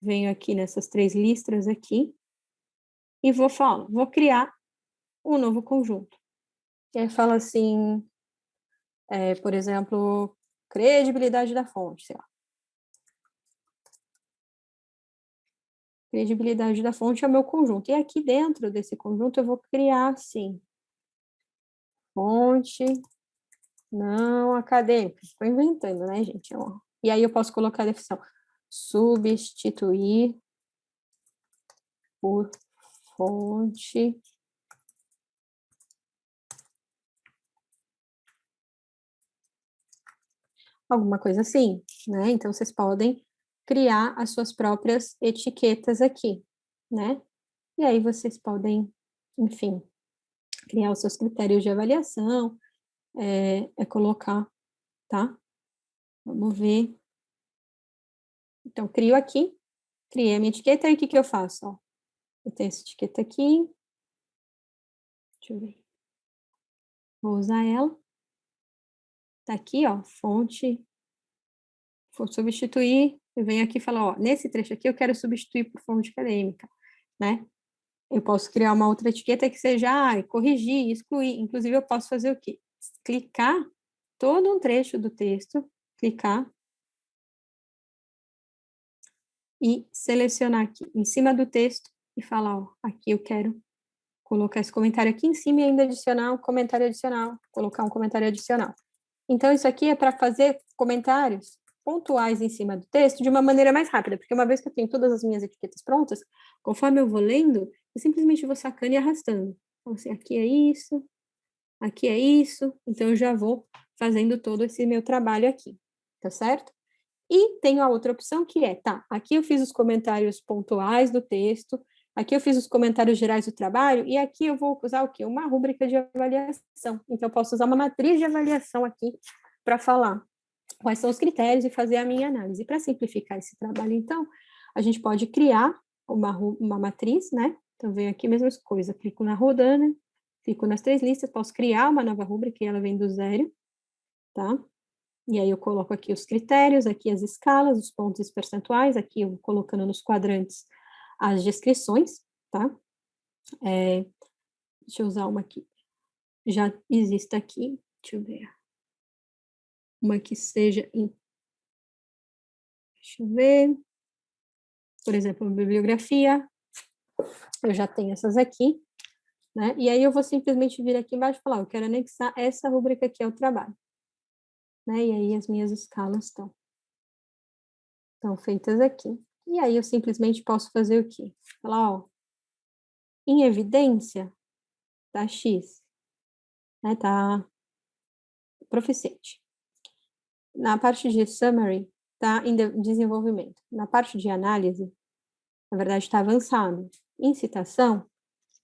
venho aqui nessas 3 listras aqui, e vou criar um novo conjunto. E aí fala assim, por exemplo, credibilidade da fonte, sei lá. Credibilidade da fonte é o meu conjunto. E aqui dentro desse conjunto eu vou criar, assim, fonte não acadêmica. Estou inventando, né, gente? E aí eu posso colocar a definição. Substituir por fonte alguma coisa assim, né? Então, vocês podem criar as suas próprias etiquetas aqui, né? E aí vocês podem, enfim, criar os seus critérios de avaliação, colocar, tá? Vamos ver. Então, crio aqui, criei a minha etiqueta, e o que que eu faço? Ó, eu tenho essa etiqueta aqui, deixa eu ver. Vou usar ela. Tá aqui, ó, fonte, vou substituir, eu venho aqui e falo, ó, nesse trecho aqui eu quero substituir por fonte acadêmica, né? Eu posso criar uma outra etiqueta que seja, corrigir, excluir. Inclusive, eu posso fazer o quê? Clicar todo um trecho do texto, clicar e selecionar aqui em cima do texto e falar, ó, aqui eu quero colocar esse comentário aqui em cima e ainda adicionar um comentário adicional, colocar um comentário adicional. Então, isso aqui é para fazer comentários pontuais em cima do texto de uma maneira mais rápida, porque uma vez que eu tenho todas as minhas etiquetas prontas, conforme eu vou lendo, eu simplesmente vou sacando e arrastando. Então, assim, aqui é isso, então eu já vou fazendo todo esse meu trabalho aqui, tá certo? E tenho a outra opção que é, tá, aqui eu fiz os comentários pontuais do texto, aqui eu fiz os comentários gerais do trabalho, e aqui eu vou usar o quê? Uma rúbrica de avaliação. Então, eu posso usar uma matriz de avaliação aqui para falar quais são os critérios e fazer a minha análise. E para simplificar esse trabalho, então, a gente pode criar uma matriz, né? Então, venho aqui, mesma coisa, clico na rodana, clico nas 3 listas, posso criar uma nova rúbrica e ela vem do zero, tá? E aí eu coloco aqui os critérios, aqui as escalas, os pontos e os percentuais, aqui eu vou colocando nos quadrantes as descrições, tá? Deixa eu usar uma aqui. Já existe aqui, deixa eu ver. Uma que seja em... Deixa eu ver. Por exemplo, bibliografia. Eu já tenho essas aqui, né? E aí eu vou simplesmente vir aqui embaixo e falar, eu quero anexar essa rúbrica aqui ao trabalho. Né? E aí as minhas escalas estão feitas aqui. E aí eu simplesmente posso fazer o quê? Falar, ó, em evidência, tá X, né? Tá proficiente. Na parte de summary, tá em desenvolvimento. Na parte de análise, na verdade, está avançado. Em citação,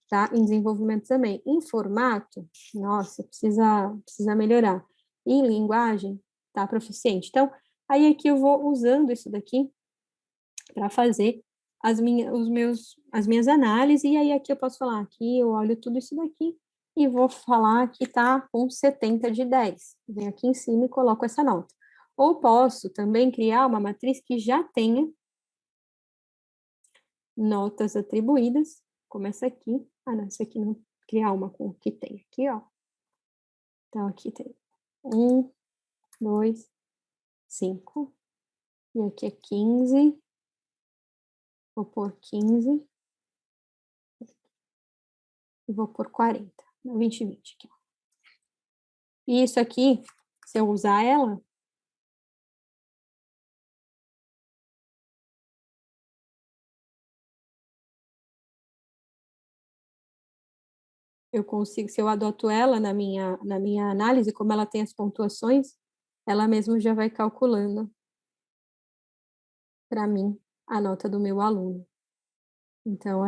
tá em desenvolvimento também. Em formato, nossa, precisa melhorar. Em linguagem, tá proficiente. Então, aí aqui eu vou usando isso daqui para fazer as minhas análises, e aí aqui eu posso falar, aqui eu olho tudo isso daqui e vou falar que está com 70 de 10. Venho aqui em cima e coloco essa nota. Ou posso também criar uma matriz que já tenha notas atribuídas, como essa aqui. Não, essa aqui não. Criar uma com o que tem aqui, ó. Então, aqui tem 1, 2, 5. E aqui é 15. Vou pôr 15. E vou pôr 40. 2020 aqui. E isso aqui, se eu usar ela, eu consigo, se eu adoto ela na minha análise, como ela tem as pontuações, ela mesma já vai calculando para mim a nota do meu aluno. Então,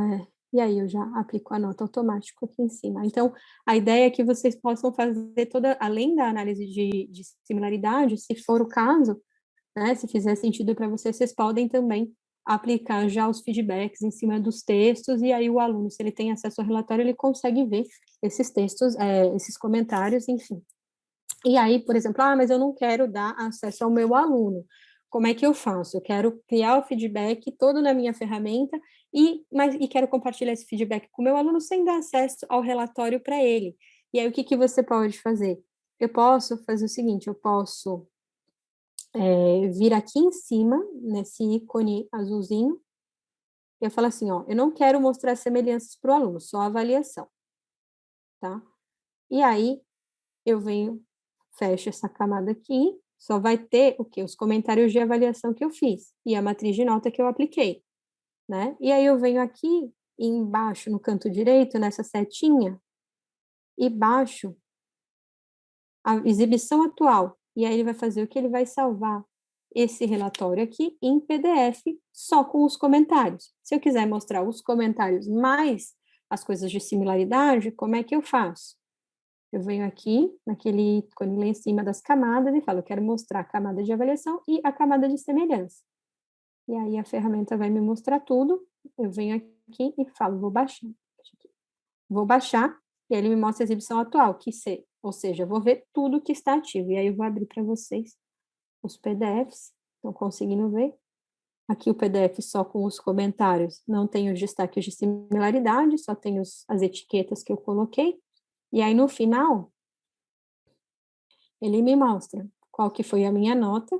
e aí eu já aplico a nota automática aqui em cima. Então, a ideia é que vocês possam fazer toda, além da análise de similaridade, se for o caso, né, se fizer sentido para vocês, vocês podem também aplicar já os feedbacks em cima dos textos, e aí o aluno, se ele tem acesso ao relatório, ele consegue ver esses textos, esses comentários, enfim. E aí, por exemplo, mas eu não quero dar acesso ao meu aluno. Como é que eu faço? Eu quero criar o feedback todo na minha ferramenta e quero compartilhar esse feedback com o meu aluno sem dar acesso ao relatório para ele. E aí, o que você pode fazer? Eu posso fazer o seguinte, eu posso vir aqui em cima, nesse ícone azulzinho, e eu falo assim, eu não quero mostrar semelhanças para o aluno, só avaliação, tá? E aí, eu venho, fecho essa camada aqui, só vai ter o quê? Os comentários de avaliação que eu fiz e a matriz de nota que eu apliquei, né? E aí eu venho aqui embaixo, no canto direito, nessa setinha, e baixo a exibição atual. E aí ele vai fazer o que? Ele vai salvar esse relatório aqui em PDF, só com os comentários. Se eu quiser mostrar os comentários mais as coisas de similaridade, como é que eu faço? Eu venho aqui, naquele ícone lá em cima das camadas, e falo, eu quero mostrar a camada de avaliação e a camada de semelhança. E aí a ferramenta vai me mostrar tudo, eu venho aqui e falo, vou baixar. Vou baixar, e aí ele me mostra a exibição atual, ou seja, eu vou ver tudo que está ativo. E aí eu vou abrir para vocês os PDFs, estão conseguindo ver? Aqui o PDF só com os comentários, não tem os destaques de similaridade, só tem as etiquetas que eu coloquei. E aí, no final, ele me mostra qual que foi a minha nota,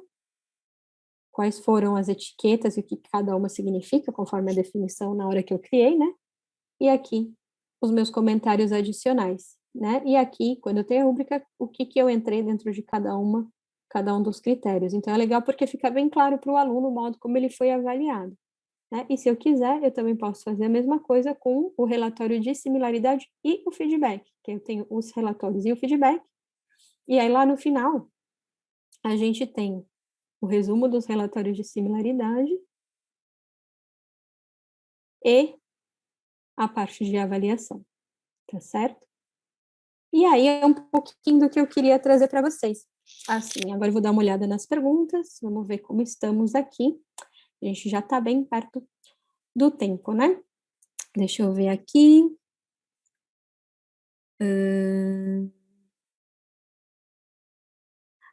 quais foram as etiquetas e o que cada uma significa, conforme a definição na hora que eu criei, né? E aqui, os meus comentários adicionais, né? E aqui, quando eu tenho a rúbrica, o que eu entrei dentro de cada um dos critérios. Então, é legal porque fica bem claro para o aluno o modo como ele foi avaliado, né? E se eu quiser, eu também posso fazer a mesma coisa com o relatório de similaridade e o feedback, que eu tenho os relatórios e o feedback, e aí lá no final, a gente tem o resumo dos relatórios de similaridade e a parte de avaliação, tá certo? E aí é um pouquinho do que eu queria trazer para vocês. Assim, agora eu vou dar uma olhada nas perguntas, vamos ver como estamos aqui. A gente já está bem perto do tempo, né? Deixa eu ver aqui.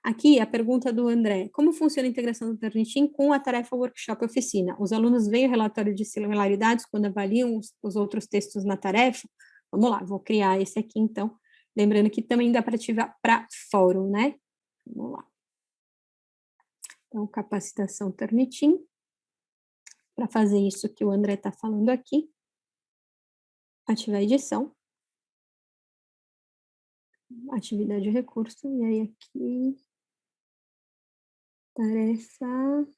Aqui a pergunta do André: como funciona a integração do Turnitin com a tarefa workshop oficina? Os alunos veem o relatório de similaridades quando avaliam os outros textos na tarefa? Vamos lá, vou criar esse aqui então. Lembrando que também dá para ativar para fórum, né? Vamos lá. Então, capacitação Turnitin. Para fazer isso que o André está falando aqui. Ativar a edição. Atividade de recurso. E aí aqui. Tarefa.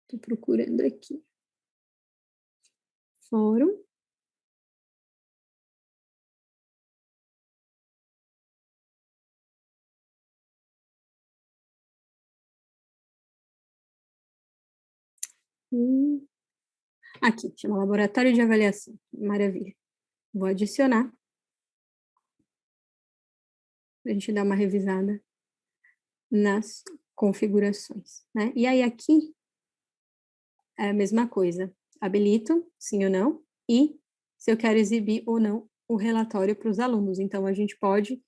Estou procurando aqui. Fórum. Aqui, chama Laboratório de Avaliação. Maravilha. Vou adicionar. Para a gente dar uma revisada nas configurações, né? E aí aqui é a mesma coisa. Habilito, sim ou não, e se eu quero exibir ou não o relatório para os alunos. Então, a gente pode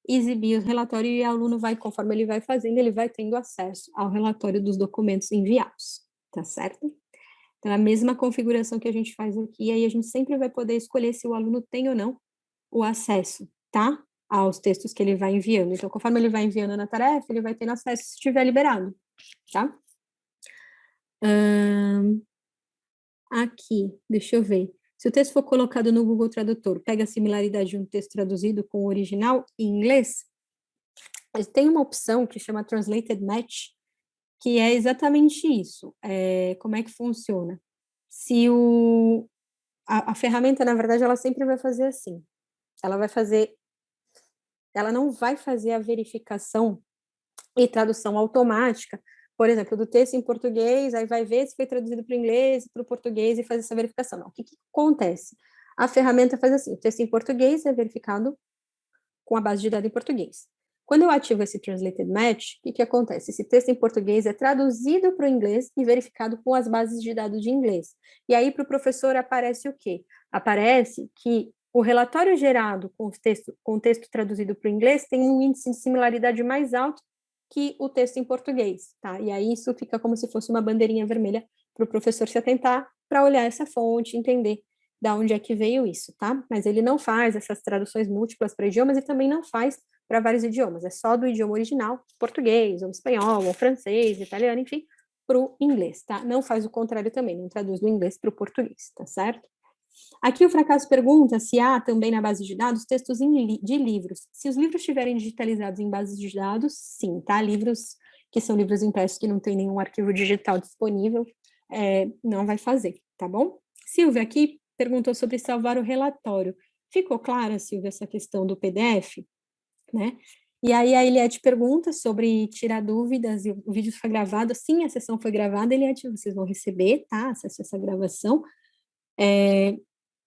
exibir o relatório e o aluno vai, conforme ele vai fazendo, ele vai tendo acesso ao relatório dos documentos enviados, tá certo? Então, é a mesma configuração que a gente faz aqui, e aí a gente sempre vai poder escolher se o aluno tem ou não o acesso, tá? Aos textos que ele vai enviando. Então, conforme ele vai enviando na tarefa, ele vai tendo acesso se estiver liberado, tá? Aqui, deixa eu ver. Se o texto for colocado no Google Tradutor, pega a similaridade de um texto traduzido com o original em inglês, tem uma opção que chama Translated Match, que é exatamente isso. Como é que funciona? Se a ferramenta, na verdade, ela sempre vai fazer assim. Ela não vai fazer a verificação e tradução automática, por exemplo, do texto em português, aí vai ver se foi traduzido para o inglês, para o português e fazer essa verificação. Não, o que acontece? A ferramenta faz assim, o texto em português é verificado com a base de dados em português. Quando eu ativo esse Translated Match, o que acontece? Esse texto em português é traduzido para o inglês e verificado com as bases de dados de inglês. E aí, para o professor, aparece o quê? Aparece que o relatório gerado com o texto traduzido para o inglês tem um índice de similaridade mais alto que o texto em português, tá? E aí isso fica como se fosse uma bandeirinha vermelha para o professor se atentar para olhar essa fonte, entender da onde é que veio isso, tá? Mas ele não faz essas traduções múltiplas para idiomas e também não faz para vários idiomas, é só do idioma original, português, ou espanhol, ou francês, italiano, enfim, para o inglês, tá? Não faz o contrário também, não traduz do inglês para o português, tá certo? Aqui o Fracasso pergunta se há também na base de dados textos de livros. Se os livros estiverem digitalizados em bases de dados, sim, tá? Livros que são livros impressos que não tem nenhum arquivo digital disponível, não vai fazer, tá bom? Silvia aqui perguntou sobre salvar o relatório. Ficou clara, Silvia, essa questão do PDF, né? E aí a Eliette pergunta sobre tirar dúvidas, e o vídeo foi gravado, sim, a sessão foi gravada, Eliette, vocês vão receber, tá? Acesso a essa gravação.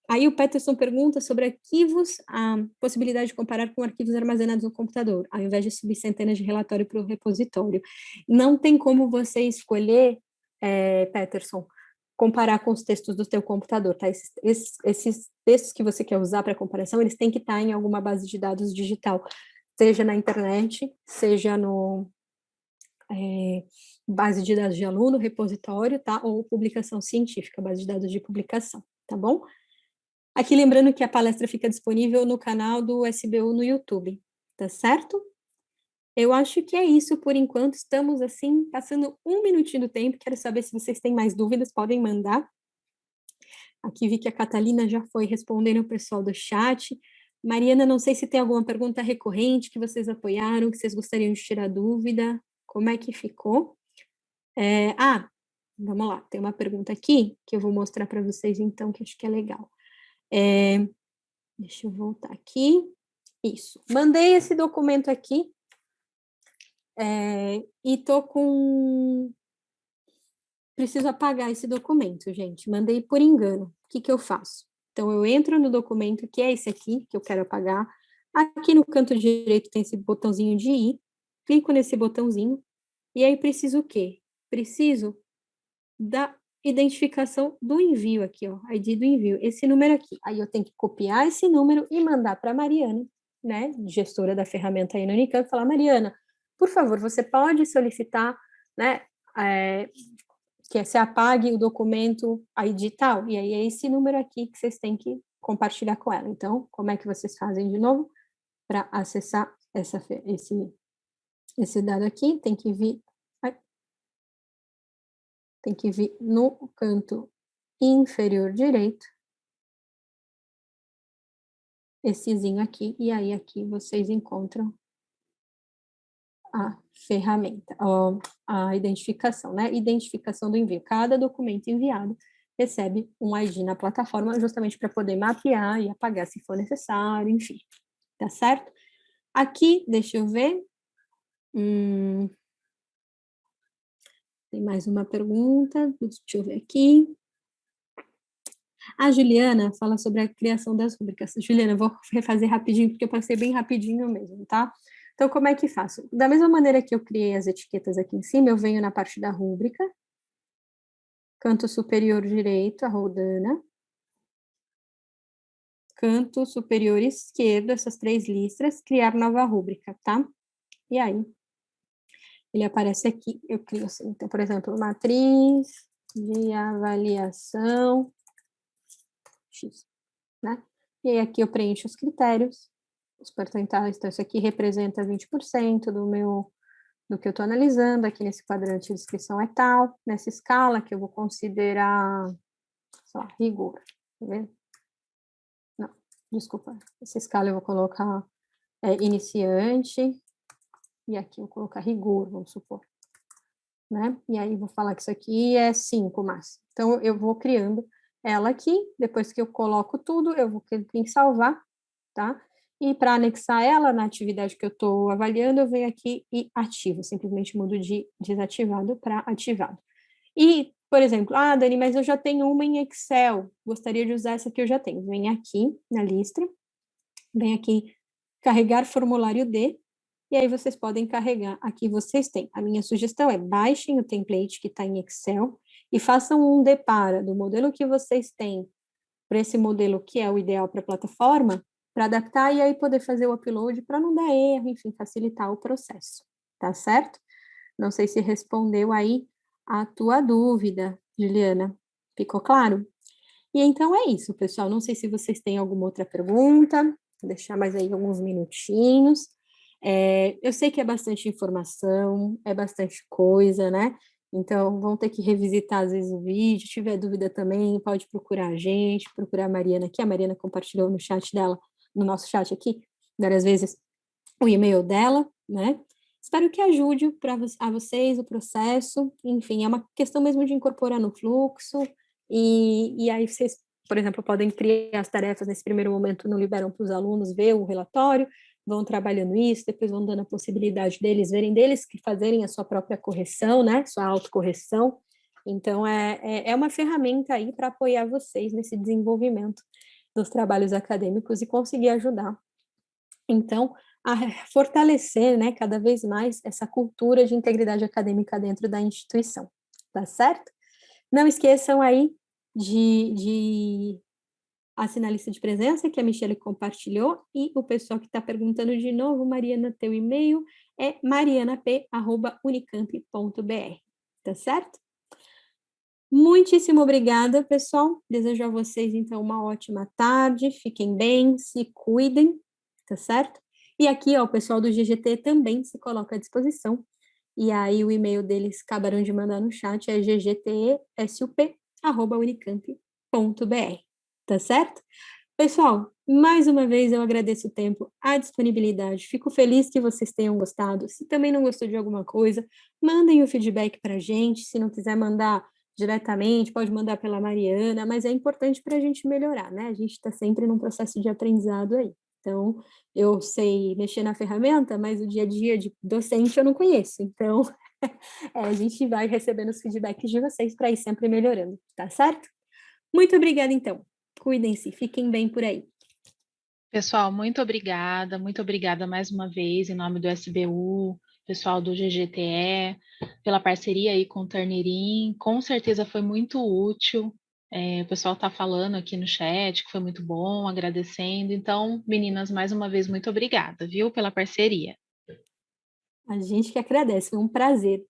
Aí o Peterson pergunta sobre arquivos, a possibilidade de comparar com arquivos armazenados no computador, ao invés de subir centenas de relatórios para o repositório. Não tem como você escolher, Peterson, comparar com os textos do teu computador, tá? Esses textos que você quer usar para comparação, eles têm que estar em alguma base de dados digital, seja na internet, seja no base de dados de aluno, repositório, tá? Ou publicação científica, base de dados de publicação, tá bom? Aqui lembrando que a palestra fica disponível no canal do SBU no YouTube, tá certo? Eu acho que é isso por enquanto, estamos assim, passando um minutinho do tempo, quero saber se vocês têm mais dúvidas, podem mandar. Aqui vi que a Catalina já foi respondendo o pessoal do chat. Mariana, não sei se tem alguma pergunta recorrente que vocês apoiaram, que vocês gostariam de tirar dúvida, como é que ficou? Vamos lá, tem uma pergunta aqui que eu vou mostrar para vocês então, que acho que é legal. Deixa eu voltar aqui. Isso. Mandei esse documento aqui e tô com... Preciso apagar esse documento, gente. Mandei por engano. O que eu faço? Então, eu entro no documento, que é esse aqui, que eu quero apagar. Aqui no canto direito tem esse botãozinho de ir. Clico nesse botãozinho. E aí, preciso o quê? Preciso da identificação do envio aqui, ó, ID do envio, esse número aqui. Aí eu tenho que copiar esse número e mandar para a Mariana, né, gestora da ferramenta aí no Unicamp, falar, Mariana, por favor, você pode solicitar, né, que você apague o documento ID tal, e aí é esse número aqui que vocês têm que compartilhar com ela. Então, como é que vocês fazem de novo? Para acessar esse dado aqui, tem que vir no canto inferior direito, essezinho aqui, e aí aqui vocês encontram a ferramenta, a identificação, né? Identificação do envio. Cada documento enviado recebe um ID na plataforma, justamente para poder mapear e apagar se for necessário, enfim, tá certo? Aqui, deixa eu ver. Tem mais uma pergunta, deixa eu ver aqui. A Juliana fala sobre a criação das rubricas. Juliana, eu vou refazer rapidinho, porque eu passei bem rapidinho mesmo, tá? Então, como é que faço? Da mesma maneira que eu criei as etiquetas aqui em cima, eu venho na parte da rúbrica, canto superior direito, a rodana, canto superior esquerdo, essas 3 listras, criar nova rúbrica, tá? E aí, ele aparece aqui, eu crio assim, então, por exemplo, matriz de avaliação X, né? E aí aqui eu preencho os critérios, os percentuais, então isso aqui representa 20% do que eu estou analisando, aqui nesse quadrante de descrição é tal, nessa escala que eu vou considerar, sei lá, rigor, tá vendo? desculpa, essa escala eu vou colocar iniciante, e aqui eu vou colocar rigor, vamos supor, né? E aí vou falar que isso aqui é 5 máximo. Então, eu vou criando ela aqui, depois que eu coloco tudo, eu vou clicar em salvar, tá? E para anexar ela na atividade que eu estou avaliando, eu venho aqui e ativo, simplesmente mudo de desativado para ativado. E, por exemplo, Dani, mas eu já tenho uma em Excel, gostaria de usar essa que eu já tenho. Vem aqui na lista, vem aqui carregar formulário D, e aí vocês podem carregar. Aqui vocês têm. A minha sugestão é baixem o template que está em Excel e façam um depara do modelo que vocês têm para esse modelo que é o ideal para a plataforma, para adaptar e aí poder fazer o upload para não dar erro, enfim, facilitar o processo. Tá certo? Não sei se respondeu aí a tua dúvida, Juliana. Ficou claro? E então é isso, pessoal. Não sei se vocês têm alguma outra pergunta. Vou deixar mais aí alguns minutinhos. Eu sei que é bastante informação, é bastante coisa, né? Então, vão ter que revisitar, às vezes, o vídeo. Se tiver dúvida também, pode procurar a gente, procurar a Mariana aqui. A Mariana compartilhou no chat dela, no nosso chat aqui, várias vezes, o e-mail dela, né? Espero que ajude a vocês o processo. Enfim, é uma questão mesmo de incorporar no fluxo. E aí vocês, por exemplo, podem criar as tarefas nesse primeiro momento, não liberam para os alunos ver o relatório, vão trabalhando isso, depois vão dando a possibilidade deles que fazerem a sua própria correção, né? Sua autocorreção. Então, é uma ferramenta aí para apoiar vocês nesse desenvolvimento dos trabalhos acadêmicos e conseguir ajudar. Então, a fortalecer, né, cada vez mais essa cultura de integridade acadêmica dentro da instituição, tá certo? Não esqueçam aí de assinar a lista de presença que a Michelle compartilhou e o pessoal que está perguntando de novo, Mariana, teu e-mail é marianap@unicamp.br, tá certo? Muitíssimo obrigada, pessoal. Desejo a vocês, então, uma ótima tarde. Fiquem bem, se cuidem, tá certo? E aqui, ó, o pessoal do GGT também se coloca à disposição. E aí, o e-mail deles acabaram de mandar no chat, é ggtesup@unicamp.br, tá certo? Pessoal, mais uma vez eu agradeço o tempo, a disponibilidade. Fico feliz que vocês tenham gostado. Se também não gostou de alguma coisa, mandem o feedback para a gente. Se não quiser mandar diretamente, pode mandar pela Mariana, mas é importante para a gente melhorar, né? A gente está sempre num processo de aprendizado aí. Então, eu sei mexer na ferramenta, mas o dia a dia de docente eu não conheço. Então, a gente vai recebendo os feedbacks de vocês para ir sempre melhorando, tá certo? Muito obrigada, então. Cuidem-se, fiquem bem por aí. Pessoal, muito obrigada mais uma vez, em nome do SBU, pessoal do GGTE, pela parceria aí com o Turnirim, com certeza foi muito útil, o pessoal está falando aqui no chat que foi muito bom, agradecendo, então, meninas, mais uma vez, muito obrigada, viu, pela parceria. A gente que agradece, foi um prazer.